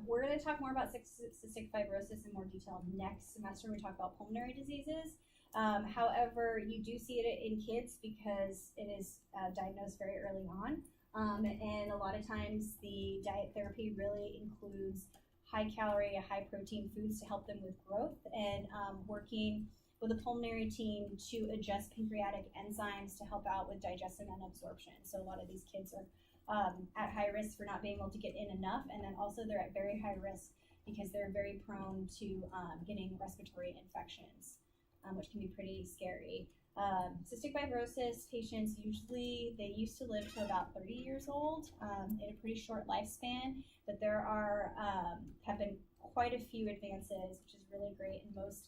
[SPEAKER 1] we're going to talk more about cystic fibrosis in more detail next semester when we talk about pulmonary diseases. However, you do see it in kids because it is diagnosed very early on. And a lot of times the diet therapy really includes high calorie, high protein foods to help them with growth, and working with a pulmonary team to adjust pancreatic enzymes to help out with digestion and absorption. So a lot of these kids are at high risk for not being able to get in enough, and then also they're at very high risk because they're very prone to getting respiratory infections, which can be pretty scary. Cystic fibrosis patients they used to live to about 30 years old, in a pretty short lifespan, but there have been quite a few advances, which is really great, and most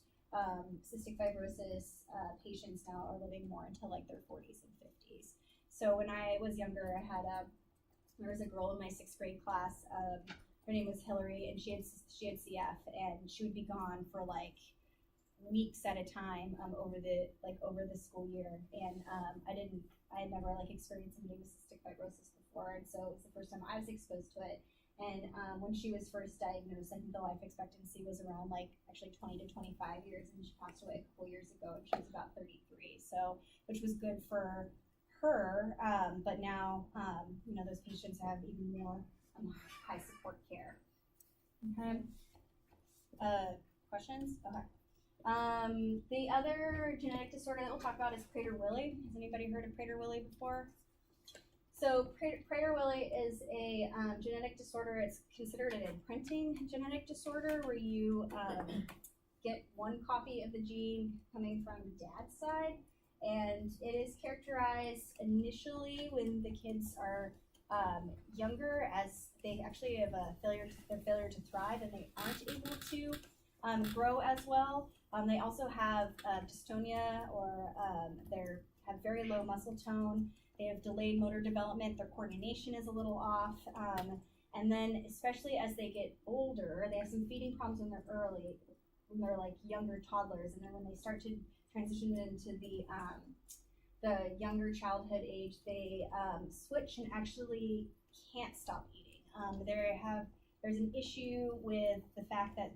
[SPEAKER 1] cystic fibrosis patients now are living more until like their 40s and 50s. So when I was younger, there was a girl in my 6th grade class. Her name was Hillary, and she had CF, and she would be gone for like weeks at a time over the school year. And I had never like experienced somebody with cystic fibrosis before, and so it was the first time I was exposed to it. And when she was first diagnosed, I think the life expectancy was around like actually 20 to 25 years, and she passed away a couple years ago, and she was about 33. So, which was good for her, but now those patients have even more high support care. Okay. Questions? Okay. The other genetic disorder that we'll talk about is Prader-Willi. Has anybody heard of Prader-Willi before? So Prader-Willi is a genetic disorder. It's considered an imprinting genetic disorder where you get one copy of the gene coming from dad's side, and it is characterized initially when the kids are younger as they actually have a failure to thrive, and they aren't able to grow as well. They also have dystonia, or they have very low muscle tone. They have delayed motor development. Their coordination is a little off. And then, especially as they get older, they have some feeding problems when they're like younger toddlers. And then when they start to transition into the younger childhood age, they switch and actually can't stop eating. There's an issue with the fact that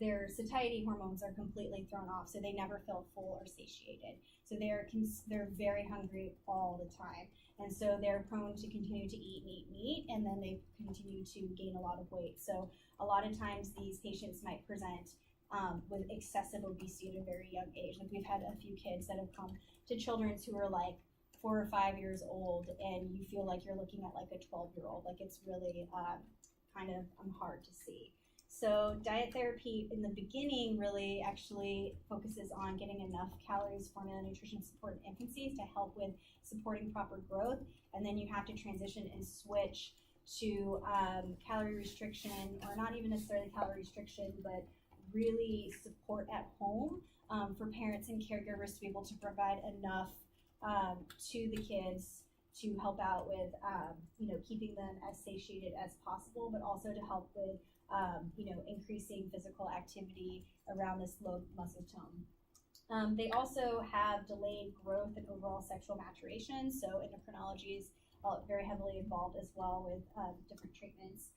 [SPEAKER 1] their satiety hormones are completely thrown off, so they never feel full or satiated. So they're very hungry all the time, and so they're prone to continue to eat, and then they continue to gain a lot of weight. So a lot of times these patients might present with excessive obesity at a very young age. Like, we've had a few kids that have come to Children's who are like 4 or 5 years old, and you feel like you're looking at like a 12-year-old. Like, it's really kind of hard to see. So diet therapy in the beginning really actually focuses on getting enough calories, formula, nutrition support in infancy to help with supporting proper growth. And then you have to transition and switch to calorie restriction, or not even necessarily calorie restriction, but really support at home for parents and caregivers to be able to provide enough to the kids to help out with, keeping them as satiated as possible, but also to help with, increasing physical activity around this low muscle tone. They also have delayed growth and overall sexual maturation, so endocrinology is very heavily involved as well with different treatments.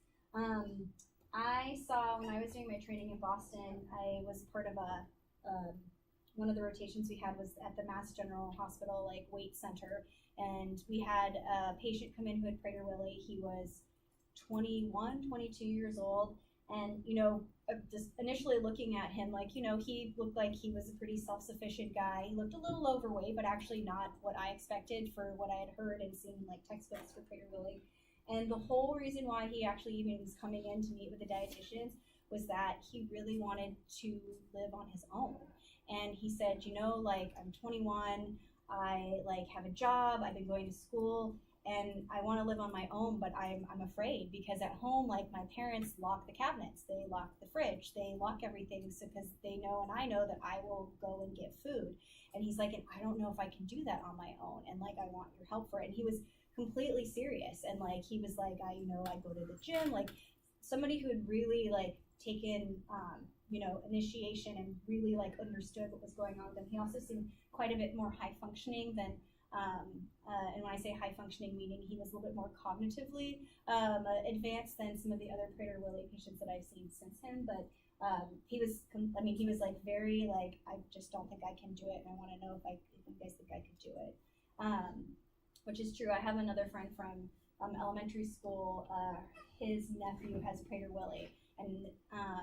[SPEAKER 1] I saw, when I was doing my training in Boston, I was part of one of the rotations we had was at the Mass General Hospital, weight center, and we had a patient come in who had Prader-Willi. He was 21, 22 years old, and, just initially looking at him, he looked like he was a pretty self-sufficient guy. He looked a little overweight, but actually not what I expected for what I had heard and seen in, textbooks for Prader-Willi. And the whole reason why he actually even was coming in to meet with the dietitians was that he really wanted to live on his own. And he said, I'm 21, I have a job, I've been going to school, and I want to live on my own, but I'm afraid because at home, my parents lock the cabinets, they lock the fridge, they lock everything, so because they know and I know that I will go and get food. And he's like, and I don't know if I can do that on my own, and I want your help for it. And he was completely serious, and he was like, I go to the gym, somebody who had really taken initiation and really understood what was going on with him. He also seemed quite a bit more high functioning than and when I say high functioning, meaning he was a little bit more cognitively advanced than some of the other Prader-Willi patients that I've seen since him. But he was very I just don't think I can do it, and I want to know if you guys think I could do it. Which is true. I have another friend from elementary school. His nephew has Prader-Willi, and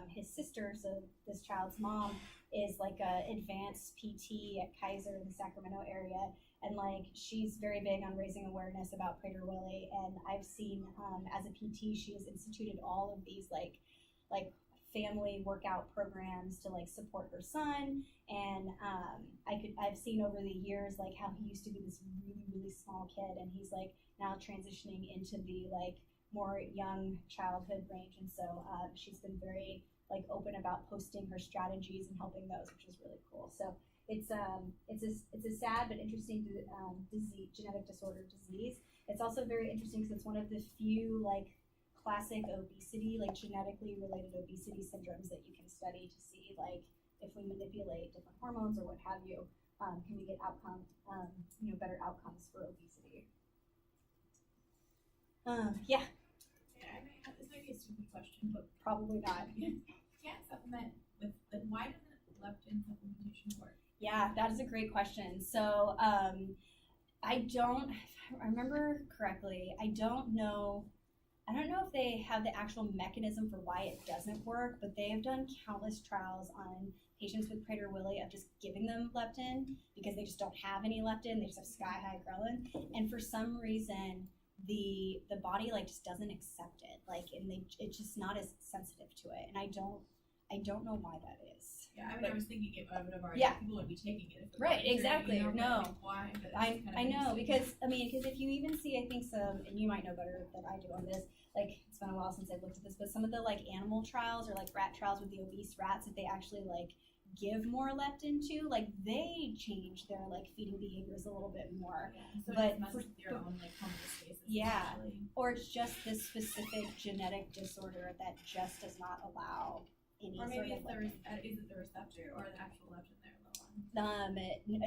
[SPEAKER 1] his sister, so this child's mom, is a advanced PT at Kaiser in the Sacramento area, and she's very big on raising awareness about Prader-Willi. And I've seen as a PT, she has instituted all of these family workout programs to support her son. And I've seen over the years how he used to be this really, really small kid, and he's now transitioning into the more young childhood range. And so she's been very open about posting her strategies and helping those, which is really cool. So it's a sad but interesting disease, genetic disorder disease. It's also very interesting because it's one of the few classic obesity, genetically related obesity syndromes that you can study to see if we manipulate different hormones or what have you, can we get better outcomes for obesity. Yeah.
[SPEAKER 3] This might be a stupid question, but
[SPEAKER 1] Probably not.
[SPEAKER 3] can't supplement with, why doesn't leptin supplementation work?
[SPEAKER 1] Yeah, that is a great question. So if I remember correctly, I don't know if they have the actual mechanism for why it doesn't work, but they have done countless trials on patients with Prader-Willi of just giving them leptin because they just don't have any leptin. They just have sky-high ghrelin, and for some reason the body just doesn't accept it, and it's just not as sensitive to it, and I don't know why that is.
[SPEAKER 3] Yeah, I was thinking it would have already, people would be taking it.
[SPEAKER 1] Right, exactly. No,
[SPEAKER 3] why? But
[SPEAKER 1] I know because if you even see, I think some, and you might know better than I do on this. It's been a while while since I've looked at this, but some of the like animal trials or like rat trials with the obese rats that they actually like give more leptin to, like they change their like feeding behaviors a little bit more.
[SPEAKER 3] Yeah, so
[SPEAKER 1] But
[SPEAKER 3] it just messes with your own like homeostasis.
[SPEAKER 1] Yeah.
[SPEAKER 3] essentially.
[SPEAKER 1] Or it's just this specific genetic disorder that just does not allow any
[SPEAKER 3] Or
[SPEAKER 1] sort
[SPEAKER 3] maybe
[SPEAKER 1] of
[SPEAKER 3] it's the
[SPEAKER 1] leptin.
[SPEAKER 3] is it the receptor or the actual leptin they're low on?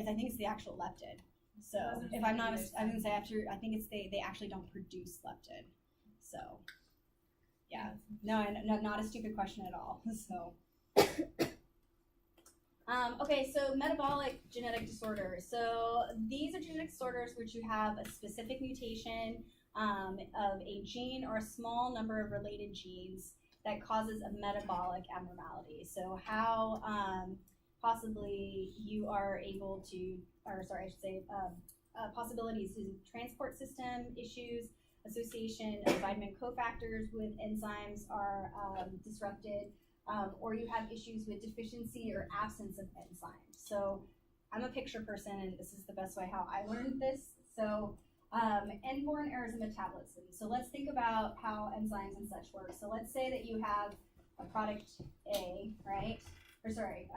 [SPEAKER 1] I think it's the actual leptin. So
[SPEAKER 3] Doesn't
[SPEAKER 1] if
[SPEAKER 3] make
[SPEAKER 1] I'm not,
[SPEAKER 3] either
[SPEAKER 1] I was gonna
[SPEAKER 3] sense.
[SPEAKER 1] say after, I think it's they actually don't produce leptin. So yeah, no, not a stupid question at all. So okay, so metabolic genetic disorders. So these are genetic disorders which you have a specific mutation of a gene or a small number of related genes that causes a metabolic abnormality. So how possibly you are able to, or sorry, I should say, possibilities to transport system issues, association of vitamin cofactors with enzymes are disrupted, or you have issues with deficiency or absence of enzymes. So I'm a picture person, and this is the best way how I learned this. So inborn errors in metabolism. So let's think about how enzymes and such work. So let's say that you have a product A, right? Or sorry,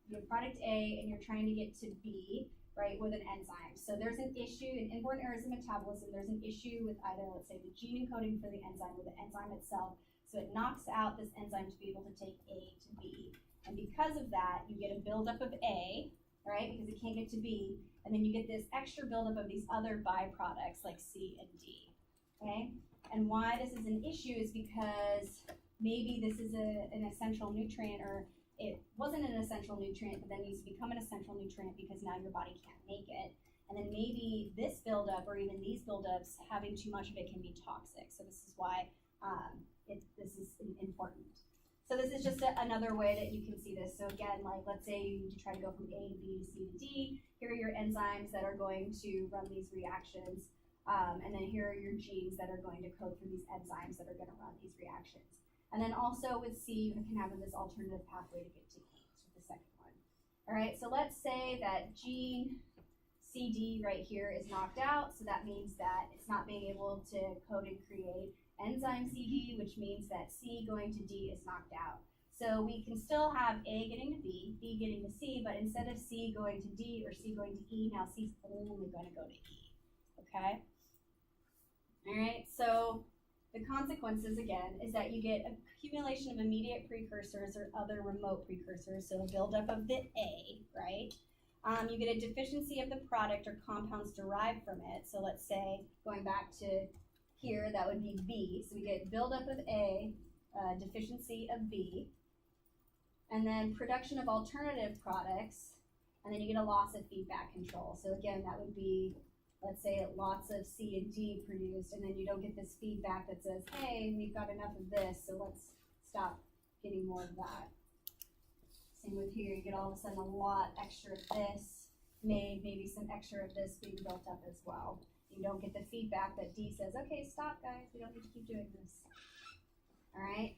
[SPEAKER 1] you have product A and you're trying to get to B, right, with an enzyme. So there's an issue in inborn errors in metabolism. There's an issue with either, let's say, the gene encoding for the enzyme or the enzyme itself. So it knocks out this enzyme to be able to take A to B. And because of that, you get a buildup of A, right, because it can't get to B. And then you get this extra buildup of these other byproducts like C and D, okay? And why this is an issue is because maybe this is an essential nutrient, or it wasn't an essential nutrient, but then needs to become an essential nutrient because now your body can't make it. And then maybe this buildup or even these buildups, having too much of it can be toxic. So this is why this is important. So this is just another way that you can see this. So again, like let's say you try to go from A to B to C to D. Here are your enzymes that are going to run these reactions. And then here are your genes that are going to code for these enzymes that are going to run these reactions. And then also with C, you can have this alternative pathway to get to E, so the second one. All right, so let's say that gene CD right here is knocked out. So that means that it's not being able to code and create enzyme CD, which means that C going to D is knocked out. So we can still have A getting to B, B getting to C, but instead of C going to D or C going to E, now C's only going to go to E, okay? All right, so the consequences, again, is that you get accumulation of immediate precursors or other remote precursors, so a buildup of the A, right? You get a deficiency of the product or compounds derived from it. So let's say, going back to here, that would be B. So we get buildup of A, deficiency of B, and then production of alternative products, and then you get a loss of feedback control. So again, that would be, let's say, lots of C and D produced, and then you don't get this feedback that says, hey, we've got enough of this, so let's stop getting more of that. Same with here, you get all of a sudden a lot extra of this made, maybe some extra of this being built up as well. You don't get the feedback that D says, okay, stop guys, we don't need to keep doing this. All right.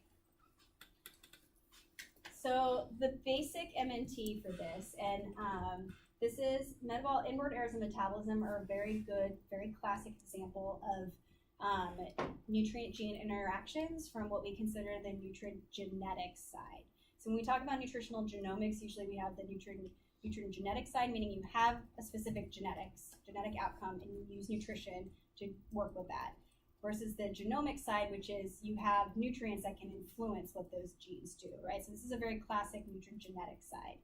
[SPEAKER 1] So the basic MNT for this, and this is inward errors in metabolism are a very good, very classic example of nutrient gene interactions from what we consider the nutrient genetics side. So when we talk about nutritional genomics, usually we have the nutrient genetic side, meaning you have a specific genetic outcome and you use nutrition to work with that, versus the genomic side, which is you have nutrients that can influence what those genes do, right? So this is a very classic nutrient genetic side.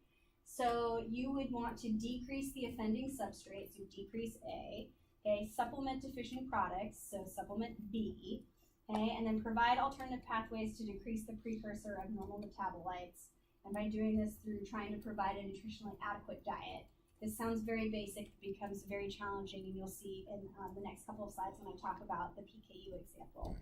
[SPEAKER 1] So you would want to decrease the offending substrate, so decrease A, okay, supplement deficient products, so supplement B, okay, and then provide alternative pathways to decrease the precursor of normal metabolites. And by doing this through trying to provide a nutritionally adequate diet. This sounds very basic, becomes very challenging, and you'll see in the next couple of slides when I talk about the PKU example.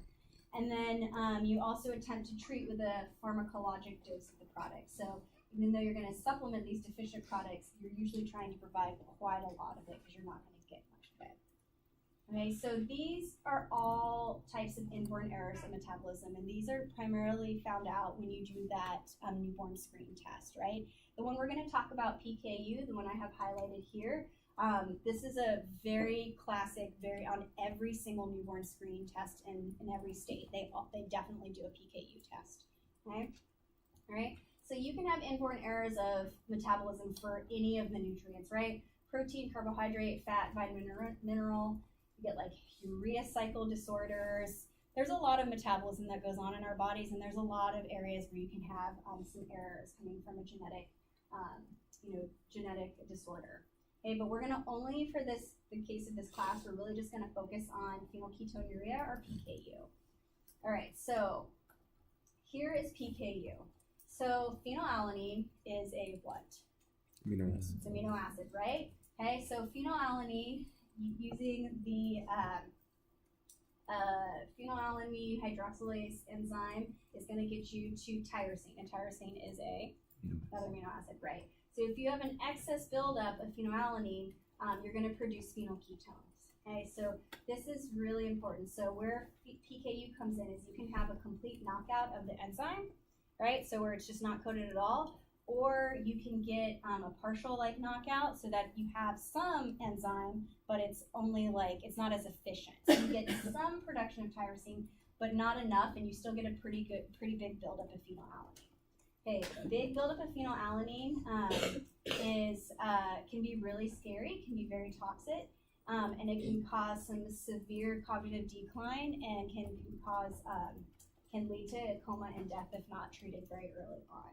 [SPEAKER 1] And then you also attempt to treat with a pharmacologic dose of the product. So even though you're going to supplement these deficient products, you're usually trying to provide quite a lot of it because you're not going to get much of it. Okay, so these are all types of inborn errors in metabolism, and these are primarily found out when you do that newborn screen test, right? The one we're going to talk about, PKU, the one I have highlighted here, This is a very classic, very on every single newborn screening test in every state. They definitely do a PKU test. Okay, all right. So you can have inborn errors of metabolism for any of the nutrients, right? Protein, carbohydrate, fat, vitamin, mineral. You get like urea cycle disorders. There's a lot of metabolism that goes on in our bodies, and there's a lot of areas where you can have some errors coming from a genetic disorder. Okay, but we're gonna only for the case of this class, we're really just gonna focus on phenylketonuria or PKU. All right, so here is PKU. So phenylalanine is a what?
[SPEAKER 5] Amino acid.
[SPEAKER 1] It's amino acid, right? Okay, so phenylalanine using the phenylalanine hydroxylase enzyme is going to get you to tyrosine, and tyrosine is another amino acid, right? So if you have an excess buildup of phenylalanine, you're going to produce phenylketones. Okay, so this is really important. So where PKU comes in is you can have a complete knockout of the enzyme, right? So where it's just not coded at all, or you can get a partial like knockout so that you have some enzyme, but it's only like, it's not as efficient. So you get some production of tyrosine, but not enough, and you still get a pretty big buildup of phenylalanine. Okay, big buildup of phenylalanine can be really scary, can be very toxic, and it can cause some severe cognitive decline and can lead to coma and death if not treated very early on.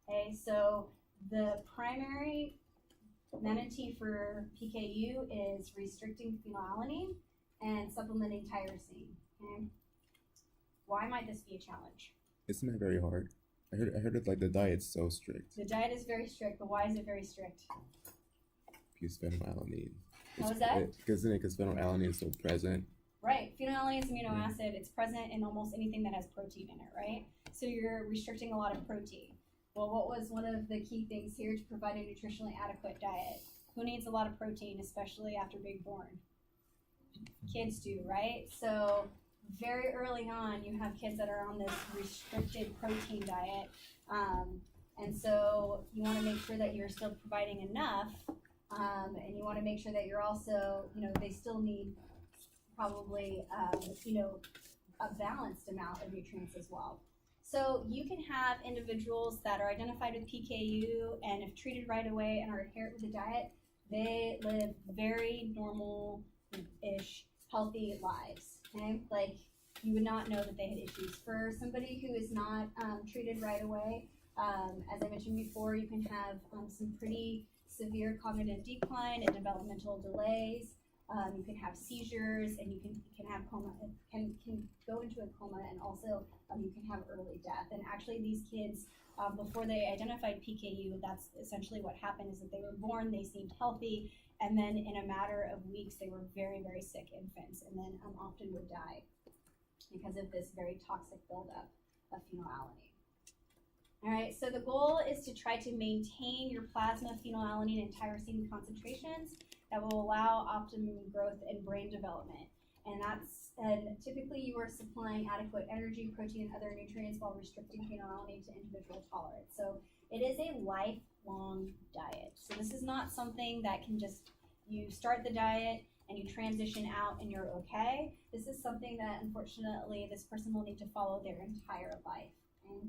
[SPEAKER 1] Okay, so the primary manatee for PKU is restricting phenylalanine and supplementing tyrosine. Okay, why might this be a challenge?
[SPEAKER 5] It's not very hard. I heard it like the diet's so strict.
[SPEAKER 1] The diet is very strict, but why is it very strict?
[SPEAKER 5] Because phenylalanine.
[SPEAKER 1] How is that?
[SPEAKER 5] Because phenylalanine is so present.
[SPEAKER 1] Right, phenylalanine is amino acid. It's present in almost anything that has protein in it, right? So you're restricting a lot of protein. Well, what was one of the key things here to provide a nutritionally adequate diet? Who needs a lot of protein, especially after being born? Kids do, right? So very early on, you have kids that are on this restricted protein diet. And so you want to make sure that you're still providing enough, and you want to make sure that you're also, they still need probably, a balanced amount of nutrients as well. So you can have individuals that are identified with PKU, and if treated right away and are adherent with the diet, they live very normal-ish, healthy lives. Okay, like you would not know that they had issues. For somebody who is not treated right away, as I mentioned before, you can have some pretty severe cognitive decline and developmental delays. You can have seizures, and you can have coma, can go into a coma, and also you can have early death. And actually, these kids, before they identified PKU, that's essentially what happened. Is that they were born, they seemed healthy, and then in a matter of weeks, they were very, very sick infants, and then often would die because of this very toxic buildup of phenylalanine. All right, so the goal is to try to maintain your plasma phenylalanine and tyrosine concentrations that will allow optimum growth and brain development. And typically you are supplying adequate energy, protein, and other nutrients while restricting phenylalanine to individual tolerance. So it is a lifelong diet. So this is not something that can just, you start the diet and you transition out and you're okay. This is something that unfortunately this person will need to follow their entire life. Okay?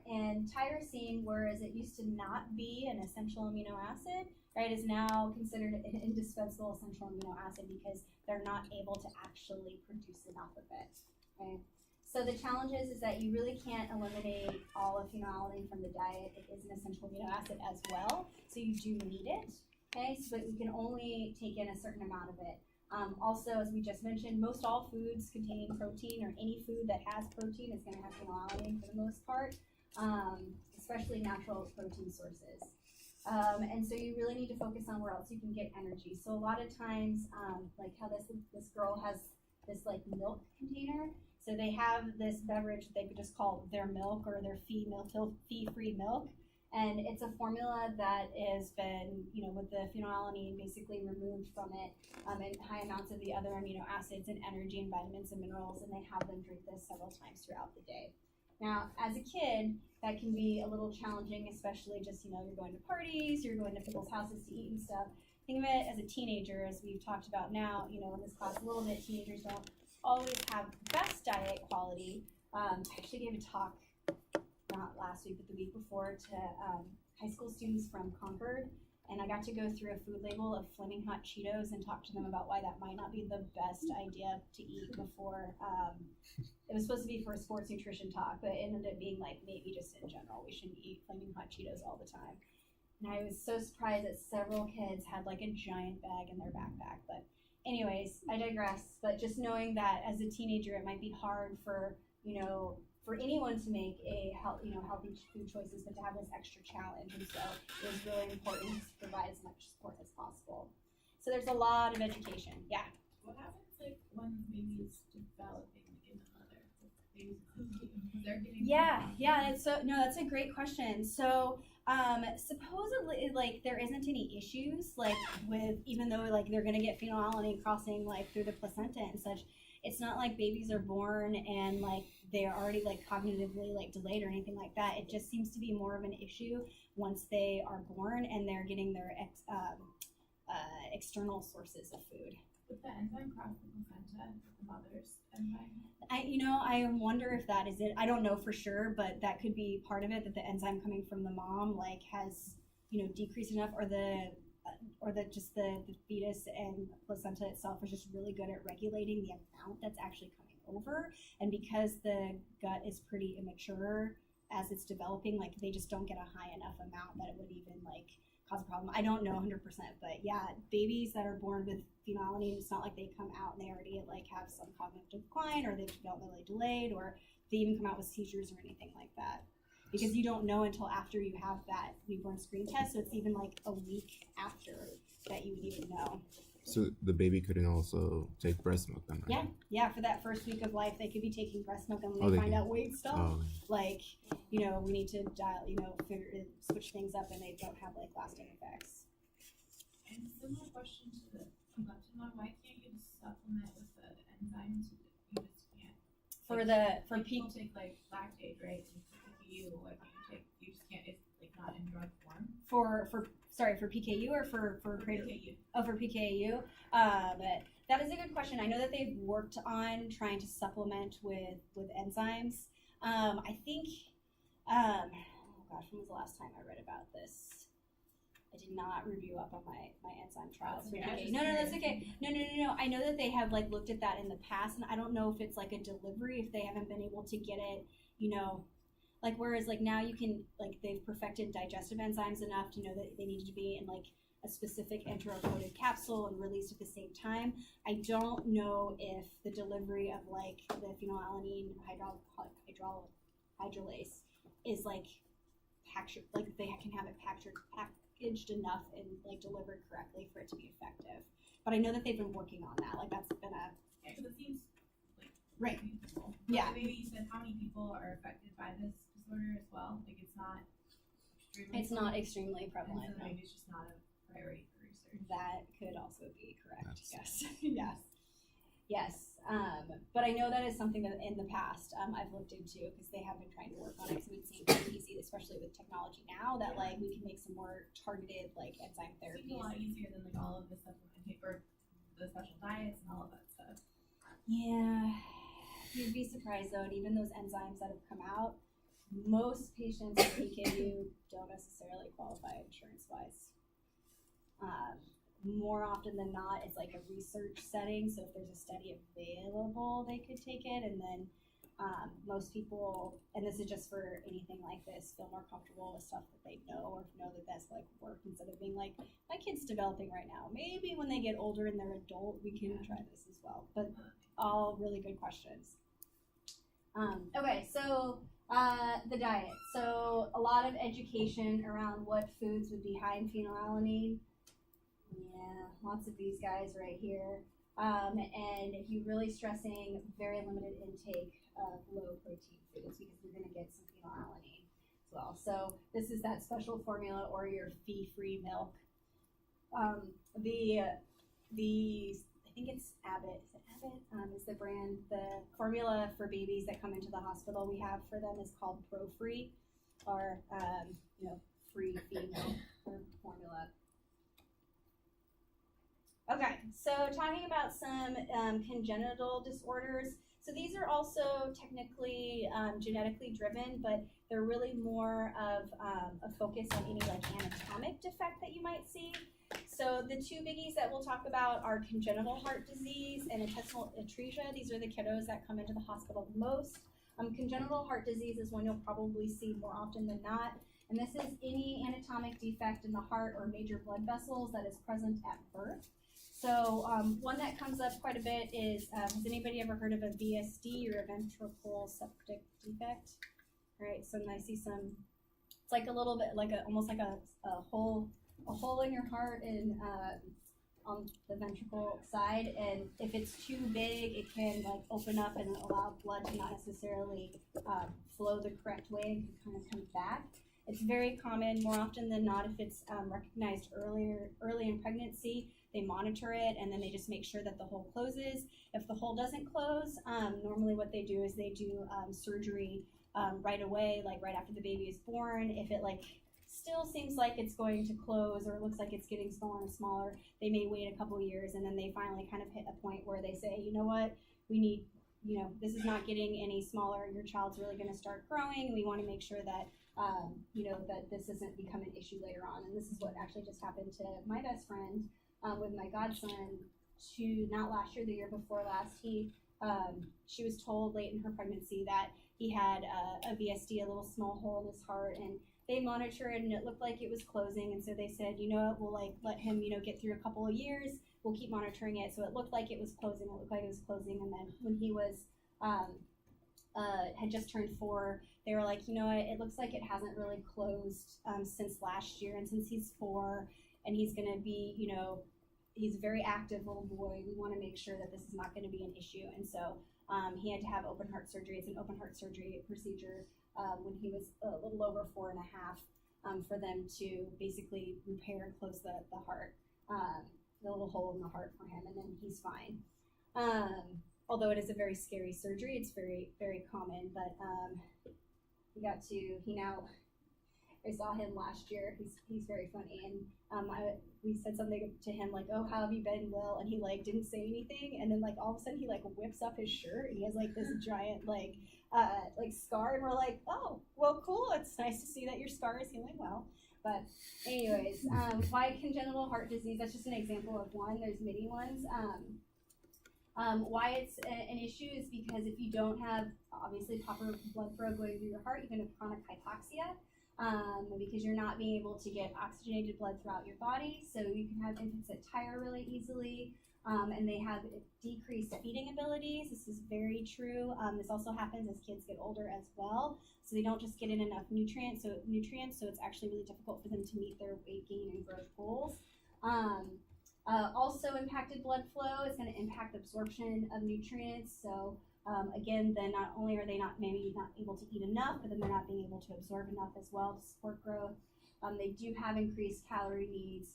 [SPEAKER 1] And tyrosine, whereas it used to not be an essential amino acid, right, is now considered an indispensable essential amino acid because they're not able to actually produce enough of it. Okay? So the challenge is that you really can't eliminate all of phenylalanine from the diet. It is an essential amino acid as well, so you do need it. Okay, so but you can only take in a certain amount of it. Also, as we just mentioned, most all foods contain protein, or any food that has protein is going to have phenylalanine for the most part, especially natural protein sources. And so you really need to focus on where else you can get energy. So a lot of times, like how this girl has this like milk container. So they have this beverage that they could just call their milk or their fee-free milk. And it's a formula that has been, with the phenylalanine basically removed from it, and high amounts of the other amino acids and energy and vitamins and minerals, and they have them drink this several times throughout the day. Now, as a kid, that can be a little challenging, especially just, you're going to parties, you're going to people's houses to eat and stuff. think of it as a teenager, as we've talked about now, you know, in this class a little bit, teenagers don't always have the best diet quality. I actually gave a talk, not last week, but the week before, to high school students from Concord, and I got to go through a food label of Flaming Hot Cheetos and talk to them about why that might not be the best idea to eat before. It was supposed to be for a sports nutrition talk, but it ended up being like maybe just in general, we shouldn't eat Flaming Hot Cheetos all the time. And I was so surprised that several kids had like a giant bag in their backpack. But anyways, I digress. But just knowing that as a teenager, it might be hard for, you know, for anyone to make healthy food choices, but to have this extra challenge. And so it was really important to provide as much support as possible. So there's a lot of education. Yeah.
[SPEAKER 3] What happens like when the baby's developing in the mother? Baby's cooking, they're getting
[SPEAKER 1] That's a great question. So supposedly like there isn't any issues like with, even though like they're gonna get phenylalanine crossing like through the placenta and such. It's not like babies are born and like they're already like cognitively like delayed or anything like that. It just seems to be more of an issue once they are born and they're getting their external sources of food.
[SPEAKER 3] With the enzyme cross the placenta, the mother's enzyme.
[SPEAKER 1] I wonder if that is it. I don't know for sure, but that could be part of it, that the enzyme coming from the mom like has, you know, decreased enough, or the fetus and placenta itself is just really good at regulating the amount that's actually coming over. And because the gut is pretty immature as it's developing, like they just don't get a high enough amount that it would even like cause a problem. I don't know 100%, but yeah, babies that are born with phenylalanine, it's not like they come out and they already like have some cognitive decline, or they've developmentally delayed, or they even come out with seizures or anything like that. Because you don't know until after you have that newborn screen test, so it's even like a week after that you would even know.
[SPEAKER 5] So the baby couldn't also take breast milk then, right?
[SPEAKER 1] Yeah, for that first week of life, they could be taking breast milk, and when
[SPEAKER 5] Oh,
[SPEAKER 1] they
[SPEAKER 5] they
[SPEAKER 1] find
[SPEAKER 5] can.
[SPEAKER 1] out weight stuff,
[SPEAKER 5] Oh,
[SPEAKER 1] like, you know, we need to switch things up, and they don't have like lasting effects.
[SPEAKER 3] And similar question to the leptin one, why can't you just supplement with the enzymes? You just can't.
[SPEAKER 1] For
[SPEAKER 3] people
[SPEAKER 1] people,
[SPEAKER 3] take like lactate, right? And PKU, what can you take? You just can't. It's like not in drug form.
[SPEAKER 1] for PKU or for
[SPEAKER 3] PKU.
[SPEAKER 1] Oh, for PKU. That is a good question. I know that they've worked on trying to supplement with enzymes. I think, oh gosh, when was the last time I read about this? I did not review up on my enzyme trials.
[SPEAKER 3] Okay,
[SPEAKER 1] for
[SPEAKER 3] I was
[SPEAKER 1] PKU.
[SPEAKER 3] just
[SPEAKER 1] No,
[SPEAKER 3] curious.
[SPEAKER 1] that's okay. No. I know that they have like looked at that in the past, and I don't know if it's like a delivery, if they haven't been able to get it, you know, like whereas like now you can, like they've perfected digestive enzymes enough to know that they need to be in like a specific enterocoated capsule and released at the same time. I don't know if the delivery of like the phenylalanine hydrolase is like packaged, like they can have it packaged enough and like delivered correctly for it to be effective. But I know that they've been working on that. Like that's been a
[SPEAKER 3] Yeah, because it seems like
[SPEAKER 1] Right.
[SPEAKER 3] people.
[SPEAKER 1] Yeah.
[SPEAKER 3] Maybe you said how many people are affected by this disorder as well. Like it's not extremely.
[SPEAKER 1] it's not extremely
[SPEAKER 3] And
[SPEAKER 1] prevalent.
[SPEAKER 3] so
[SPEAKER 1] No.
[SPEAKER 3] maybe it's just not a priority for research.
[SPEAKER 1] That could also be correct.
[SPEAKER 5] Yes.
[SPEAKER 1] Yes. But I know that is something that in the past I've looked into, because they have been trying to work on it. Because it would seem pretty easy, especially with technology now, that like we can make some more targeted like enzyme
[SPEAKER 3] It seems a
[SPEAKER 1] therapies.
[SPEAKER 3] lot easier than like all of the supplementation or the special diets and all of that stuff.
[SPEAKER 1] Yeah, you'd be surprised though, and even those enzymes that have come out, most patients with PKU don't necessarily qualify insurance-wise. More often than not, it's like a research setting, so if there's a study available, they could take it, and then most people, and this is just for anything like this, feel more comfortable with stuff that they know, or know that that's like work, instead of being like, my kid's developing right now. Maybe when they get older and they're adult, we can try this as well. But all really good questions. Okay, so the diet. So a lot of education around what foods would be high in phenylalanine. Yeah, lots of these guys right here. And you're really stressing very limited intake of low protein foods, because you're going to get some phenylalanine as well. So this is that special formula, or your fee-free milk. I think it's Abbott. Is it Abbott? Is the brand. The formula for babies that come into the hospital we have for them is called ProFree, or free feed milk or formula. Okay, so talking about some congenital disorders. So these are also technically genetically driven, but they're really more of a focus on any like anatomic defect that you might see. So the two biggies that we'll talk about are congenital heart disease and intestinal atresia. These are the kiddos that come into the hospital the most. Congenital heart disease is one you'll probably see more often than not. And this is any anatomic defect in the heart or major blood vessels that is present at birth. So one that comes up quite a bit is, has anybody ever heard of a VSD or a ventricle septic defect? All right, so I see some, it's like a little bit like almost like a hole in your heart and on the ventricle side, and if it's too big, it can like open up and allow blood to not necessarily flow the correct way and can kind of come back. It's very common, more often than not, if it's recognized early in pregnancy, they monitor it and then they just make sure that the hole closes. If the hole doesn't close, normally what they do is they do surgery right away, like right after the baby is born. If it like still seems like it's going to close or looks like it's getting smaller and smaller, they may wait a couple years and then they finally kind of hit a point where they say, you know what, we need, you know, this is not getting any smaller, your child's really going to start growing, and we want to make sure that you know, that this doesn't become an issue later on. And this is what actually just happened to my best friend with my godson, not last year, the year before last. She was told late in her pregnancy that he had a VSD, a little small hole in his heart, and they monitored it and it looked like it was closing. And so they said, you know what, we'll like let him, you know, get through a couple of years. We'll keep monitoring it. So it looked like it was closing. And then when he was had just turned 4, they were like, you know what, it looks like it hasn't really closed since last year, and since he's 4 and he's gonna be, you know, he's a very active little boy, we wanna make sure that this is not gonna be an issue. And so he had to have open heart surgery. It's an open heart surgery procedure when he was a little over 4 and a half for them to basically repair and close the heart, the little hole in the heart for him, and then he's fine. Although it is a very scary surgery, it's very, very common, but I saw him last year. He's very funny, and we said something to him like, "Oh, how have you been, Will?" And he like didn't say anything, and then like all of a sudden he like whips up his shirt, and he has like this giant like scar, and we're like, "Oh, well, cool. It's nice to see that your scar is healing well." But anyways, why congenital heart disease? That's just an example of one. There's many ones. Why it's an issue is because if you don't have obviously proper blood flow going through your heart, you can have chronic hypoxia because you're not being able to get oxygenated blood throughout your body. So you can have infants that tire really easily, and they have decreased feeding abilities. This is very true. This also happens as kids get older as well. So they don't just get in enough nutrients, so it's actually really difficult for them to meet their weight gain and growth goals. Also impacted blood flow is going to impact absorption of nutrients. So again, then not only are they maybe not able to eat enough, but then they're not being able to absorb enough as well to support growth. They do have increased calorie needs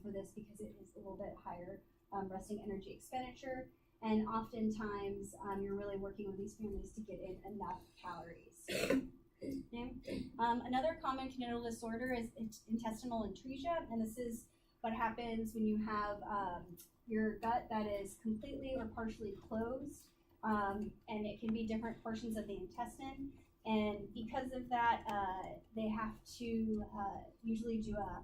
[SPEAKER 1] for this because it is a little bit higher resting energy expenditure. And oftentimes you're really working with these families to get in enough calories. Okay. Another common congenital disorder is intestinal atresia, and this is what happens when you have your gut that is completely or partially closed, and it can be different portions of the intestine. And because of that, they have to usually do a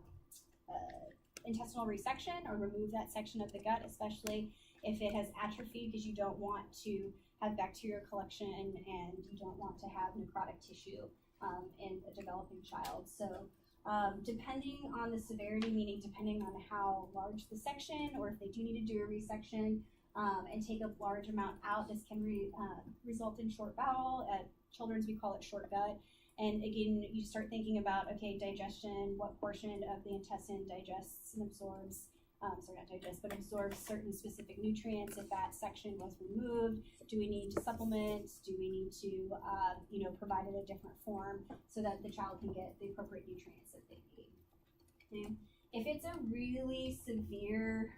[SPEAKER 1] intestinal resection or remove that section of the gut, especially if it has atrophied, because you don't want to have bacterial collection and you don't want to have necrotic tissue in a developing child. So depending on the severity, meaning depending on how large the section, or if they do need to do a resection and take a large amount out, this can result in short bowel. At children's, we call it short gut. And again, you start thinking about, okay, digestion, what portion of the intestine digests and absorbs, absorbs certain specific nutrients. If that section was removed, do we need to supplement? Do we need to, provide it a different form so that the child can get the appropriate nutrients that they need? Okay. If it's a really severe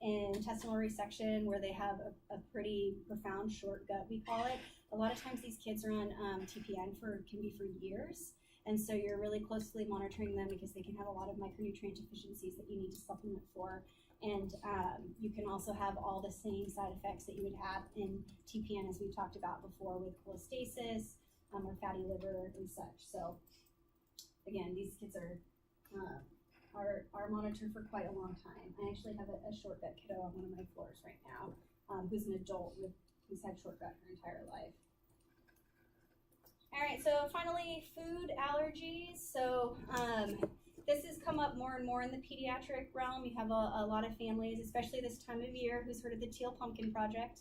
[SPEAKER 1] intestinal resection where they have a pretty profound short gut, we call it, a lot of times these kids are on TPN can be for years. And so you're really closely monitoring them because they can have a lot of micronutrient deficiencies that you need to supplement for. And you can also have all the same side effects that you would have in TPN, as we've talked about before, with cholestasis or fatty liver and such. So again, these kids are monitored for quite a long time. I actually have a short gut kiddo on one of my floors right now, who's an adult who's had short gut her entire life. All right, so finally, food allergies. So this has come up more and more in the pediatric realm. You have a lot of families, especially this time of year, who's heard of the Teal Pumpkin Project.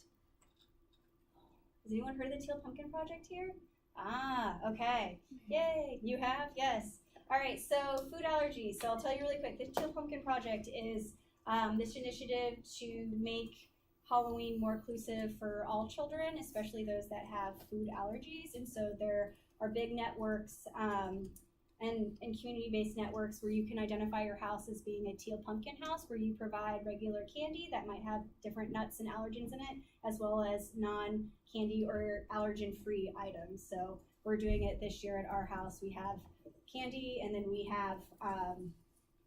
[SPEAKER 1] Has anyone heard of the Teal Pumpkin Project here? Ah, okay. Yay, you have? Yes. All right, so food allergies. So I'll tell you really quick. The Teal Pumpkin Project is this initiative to make Halloween more inclusive for all children, especially those that have food allergies. And so there are big networks and community-based networks where you can identify your house as being a teal pumpkin house, where you provide regular candy that might have different nuts and allergens in it, as well as non-candy or allergen-free items. So we're doing it this year at our house. We have candy, and then we have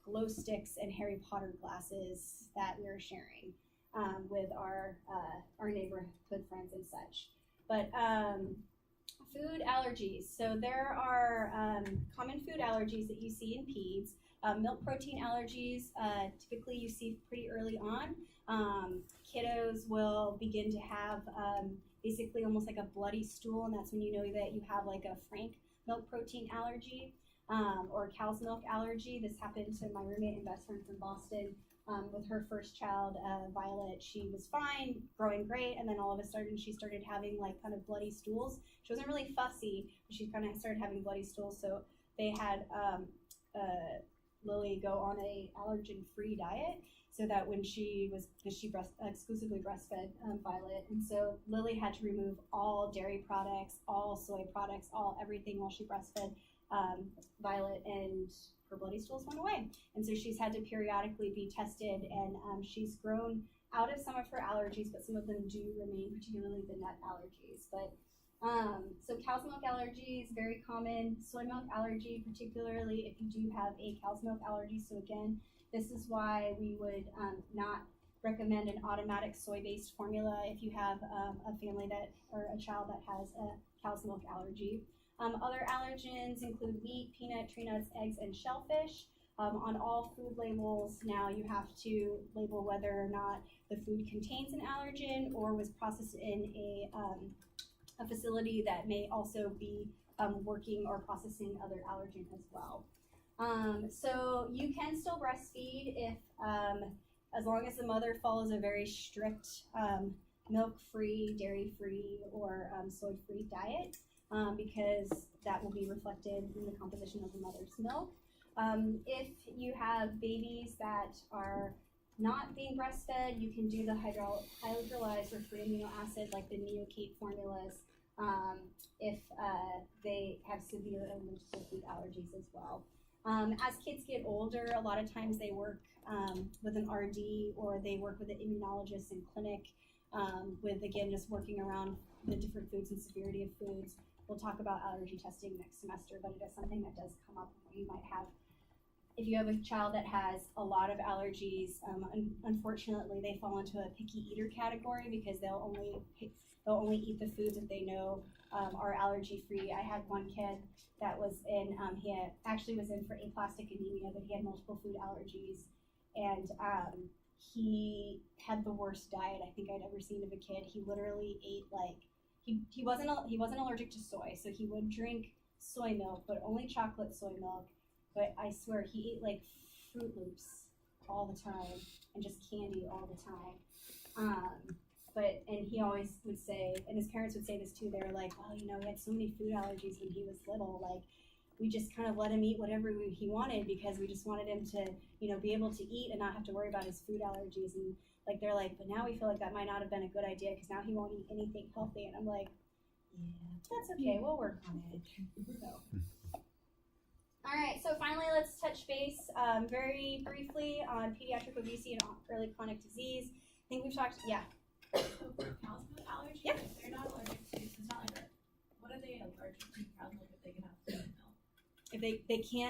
[SPEAKER 1] glow sticks and Harry Potter glasses that we're sharing with our neighborhood friends and such. But food allergies. So there are common food allergies that you see in peds. Milk protein allergies, typically you see pretty early on. Kiddos will begin to have basically almost like a bloody stool, and that's when you know that you have like a frank milk protein allergy or cow's milk allergy. This happened to my roommate and best friend from Boston. With her first child, Violet, she was fine, growing great, and then all of a sudden she started having like kind of bloody stools. She wasn't really fussy, but she kind of started having bloody stools, so they had Lily go on a allergen-free diet so that when she was, because she exclusively breastfed Violet, and so Lily had to remove all dairy products, all soy products, everything while she breastfed Violet, and her bloody stools went away. And so she's had to periodically be tested, and she's grown out of some of her allergies, but some of them do remain, particularly the nut allergies. But so cow's milk allergy is very common. Soy milk allergy, particularly if you do have a cow's milk allergy. So again, this is why we would not recommend an automatic soy-based formula if you have a family that, or a child that has a cow's milk allergy. Other allergens include wheat, peanut, tree nuts, eggs, and shellfish. On all food labels now, you have to label whether or not the food contains an allergen or was processed in a facility that may also be working or processing other allergen as well. So you can still breastfeed if, as long as the mother follows a very strict milk-free, dairy-free, or soy-free diet. Because that will be reflected in the composition of the mother's milk. If you have babies that are not being breastfed, you can do the hydrolyzed or free amino acid, like the Neocate formulas, if they have severe allergic food allergies as well. As kids get older, a lot of times they work with an RD or they work with an immunologist in clinic with, again, just working around the different foods and severity of foods. We'll talk about allergy testing next semester, but it is something that does come up. You might have, if you have a child that has a lot of allergies, unfortunately they fall into a picky eater category because they'll only eat the foods that they know are allergy free. I had one kid that was in, actually was in for aplastic anemia, but he had multiple food allergies, and he had the worst diet I think I'd ever seen of a kid. He literally ate like, he wasn't allergic to soy, so he would drink soy milk, but only chocolate soy milk. But I swear he ate like Fruit Loops all the time and just candy all the time. And he always would say, and his parents would say this too. They were like, "Well, you know, he had so many food allergies when he was little. Like, we just kind of let him eat whatever he wanted because we just wanted him to, you know, be able to eat and not have to worry about his food allergies." And like, they're like, "But now we feel like that might not have been a good idea because now he won't eat anything healthy." And I'm like, "Yeah, that's okay. We'll work on it." So. All right. So finally, let's touch base very briefly on pediatric obesity and early chronic disease. I think we've talked. Yeah.
[SPEAKER 3] So for cow's milk allergy,
[SPEAKER 1] Yeah.
[SPEAKER 3] if they're not allergic to, so it's not like what are they allergic to cow's milk if they can have human milk?
[SPEAKER 1] If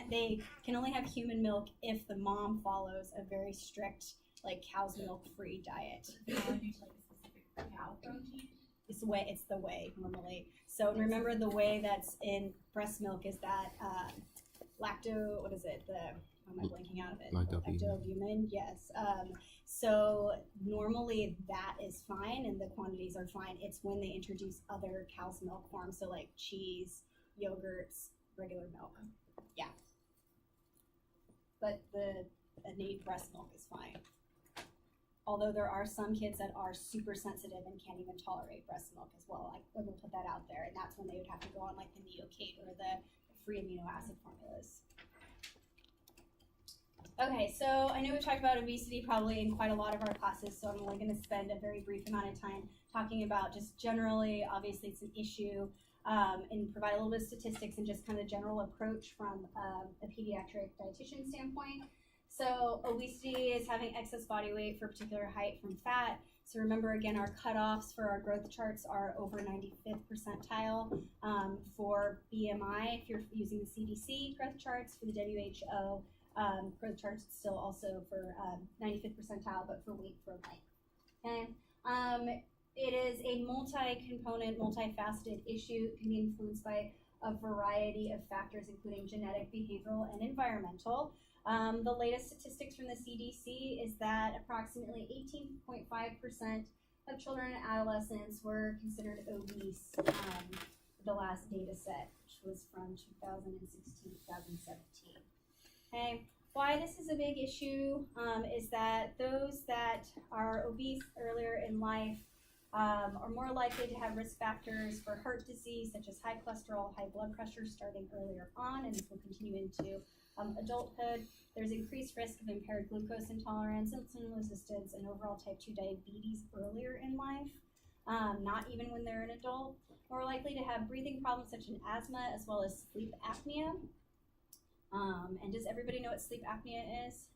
[SPEAKER 1] they can only have human milk if the mom follows a very strict like cow's milk free diet.
[SPEAKER 3] Allergy to like a specific cow protein.
[SPEAKER 1] It's the whey normally. So remember the whey that's in breast milk is that what is it? How am I blanking out of it? Lactoalbumin, yes. So normally that is fine and the quantities are fine. It's when they introduce other cow's milk forms, so like cheese, yogurts, regular milk. Yeah. But the innate breast milk is fine. Although there are some kids that are super sensitive and can't even tolerate breast milk as well. I will put that out there, and that's when they would have to go on like the Neocate or the free amino acid formulas. Okay, so I know we've talked about obesity probably in quite a lot of our classes, so I'm only going to spend a very brief amount of time talking about just generally, obviously it's an issue, and provide a little bit of statistics and just kind of general approach from a pediatric dietitian standpoint. So obesity is having excess body weight for a particular height from fat. So remember again, our cutoffs for our growth charts are over 95th percentile. For BMI, if you're using the CDC growth charts, for the WHO growth charts, it's still also for 95th percentile, but for weight for length. Okay. It is a multi-component, multifaceted issue. It can be influenced by a variety of factors, including genetic, behavioral, and environmental. The latest statistics from the CDC is that approximately 18.5% of children and adolescents were considered obese. The last data set, which was from 2016-2017. Okay, why this is a big issue is that those that are obese earlier in life are more likely to have risk factors for heart disease, such as high cholesterol, high blood pressure, starting earlier on, and this will continue into adulthood. There's increased risk of impaired glucose intolerance, insulin resistance, and overall type 2 diabetes earlier in life, not even when they're an adult. More likely to have breathing problems such as asthma, as well as sleep apnea. And does everybody know what sleep apnea is?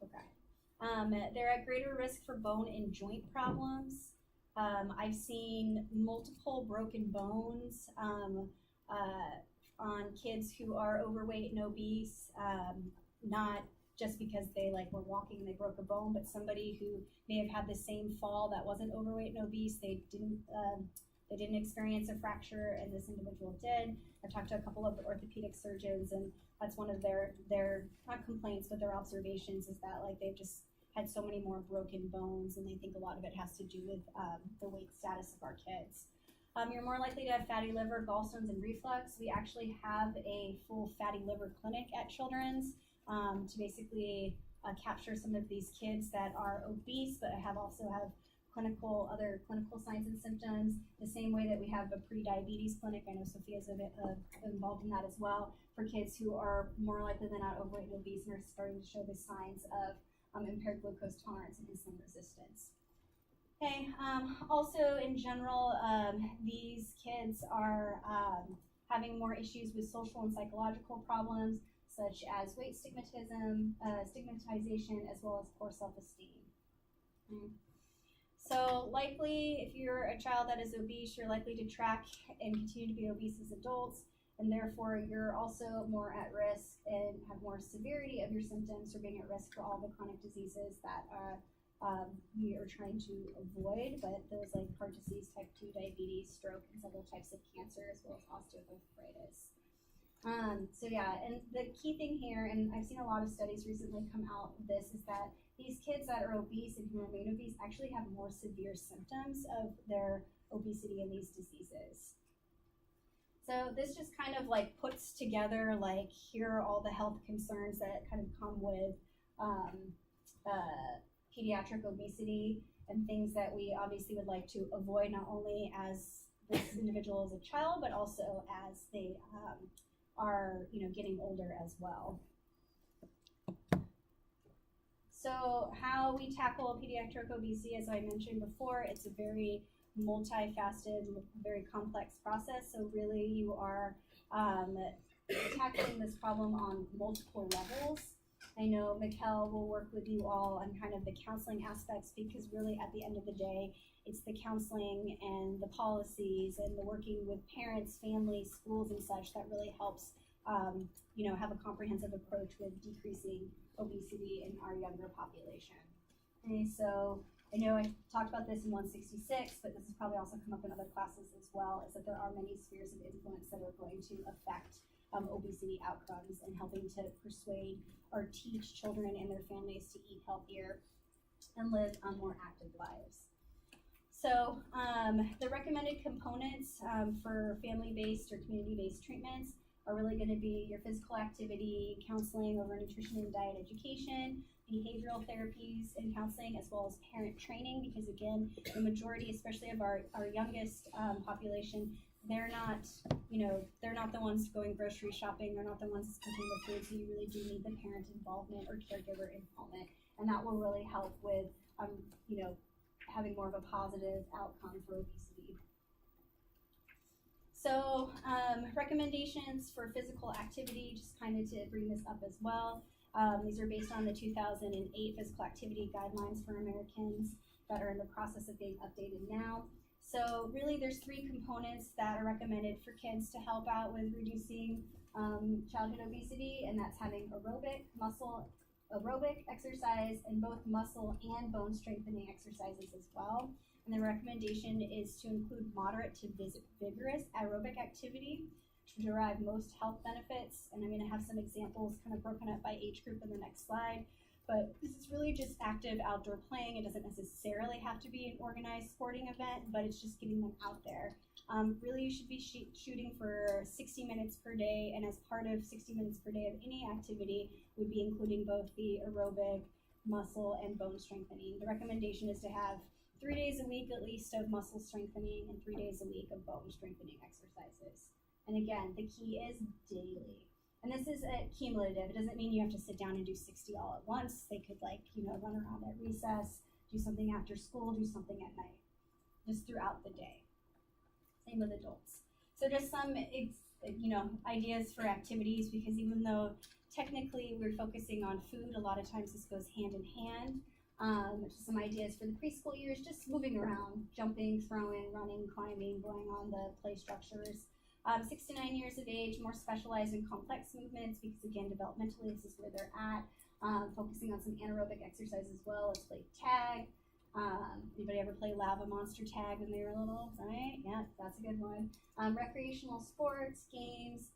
[SPEAKER 1] Okay. They're at greater risk for bone and joint problems. I've seen multiple broken bones on kids who are overweight and obese, not just because they were walking and they broke a bone, but somebody who may have had the same fall that wasn't overweight and obese. They didn't experience a fracture, and this individual did. I've talked to a couple of the orthopedic surgeons, and that's one of their not complaints, but their observations is that they've just had so many more broken bones, and they think a lot of it has to do with the weight status of our kids. You're more likely to have fatty liver, gallstones, and reflux. We actually have a full fatty liver clinic at Children's to basically capture some of these kids that are obese, but also have other clinical signs and symptoms, the same way that we have a pre-diabetes clinic. I know Sophia's involved in that as well, for kids who are more likely than not overweight and obese and are starting to show the signs of impaired glucose tolerance and insulin resistance. Okay, also in general, these kids are having more issues with social and psychological problems, such as weight stigmatization, as well as poor self-esteem. So likely, if you're a child that is obese, you're likely to track and continue to be obese as adults, and therefore you're also more at risk and have more severity of your symptoms for being at risk for all the chronic diseases that we are trying to avoid, but those like heart disease, type 2 diabetes, stroke, and several types of cancer, as well as osteoarthritis. So yeah, and the key thing here, and I've seen a lot of studies recently come out of this, is that these kids that are obese and who remain obese actually have more severe symptoms of their obesity and these diseases. So this just kind of puts together here are all the health concerns that kind of come with pediatric obesity and things that we obviously would like to avoid, not only as this individual is a child, but also as they are getting older as well. So how we tackle pediatric obesity, as I mentioned before, it's a very multifaceted, very complex process. So really you are tackling this problem on multiple levels. I know Mikkel will work with you all on kind of the counseling aspects, because really at the end of the day, it's the counseling and the policies and the working with parents, families, schools, and such that really helps have a comprehensive approach with decreasing obesity in our younger population. Okay, so I know I talked about this in 166, but this has probably also come up in other classes as well, is that there are many spheres of influence that are going to affect obesity outcomes and helping to persuade or teach children and their families to eat healthier and live more active lives. So the recommended components for family-based or community-based treatments are really going to be your physical activity, counseling over nutrition and diet education, behavioral therapies and counseling, as well as parent training, because again, the majority, especially of our youngest population, they're not the ones going grocery shopping, they're not the ones cooking the food, so you really do need the parent involvement or caregiver involvement, and that will really help with, having more of a positive outcome for obesity. So recommendations for physical activity, just kind of to bring this up as well. These are based on the 2008 physical activity guidelines for Americans that are in the process of being updated now. So really there's 3 components that are recommended for kids to help out with reducing childhood obesity, and that's having aerobic exercise and both muscle and bone strengthening exercises as well. And the recommendation is to include moderate to vigorous aerobic activity to derive most health benefits. And I'm going to have some examples kind of broken up by age group in the next slide. But this is really just active outdoor playing. It doesn't necessarily have to be an organized sporting event, but it's just getting them out there. Really, you should be shooting for 60 minutes per day, and as part of 60 minutes per day of any activity would be including both the aerobic, muscle, and bone strengthening. The recommendation is to have 3 days a week at least of muscle strengthening and 3 days a week of bone strengthening exercises. And again, the key is daily. And this is cumulative. It doesn't mean you have to sit down and do 60 all at once. They could run around at recess, do something after school, do something at night, just throughout the day. Same with adults. So just some, ideas for activities, because even though technically we're focusing on food, a lot of times this goes hand in hand. Just some ideas for the preschool years, just moving around, jumping, throwing, running, climbing, going on the play structures. 6 to 9 years of age, more specialized and complex movements, because again, developmentally this is where they're at. Focusing on some anaerobic exercise as well. Let's play tag. Anybody ever play lava monster tag when they were little, right? Yeah, that's a good one. Recreational sports, games,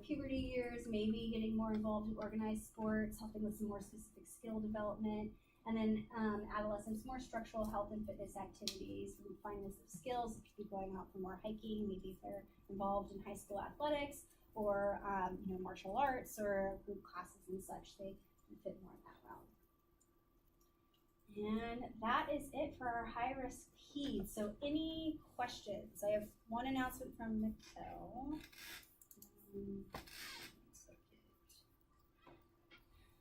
[SPEAKER 1] puberty years, maybe getting more involved in organized sports, helping with some more specific skill development. And then adolescents, more structural health and fitness activities, refinements of skills. If you could be going out for more hiking, maybe if they're involved in high school athletics or martial arts or group classes and such, they can fit more in that realm. And that is it for our high-risk peds. So any questions? I have one announcement from Mikkel.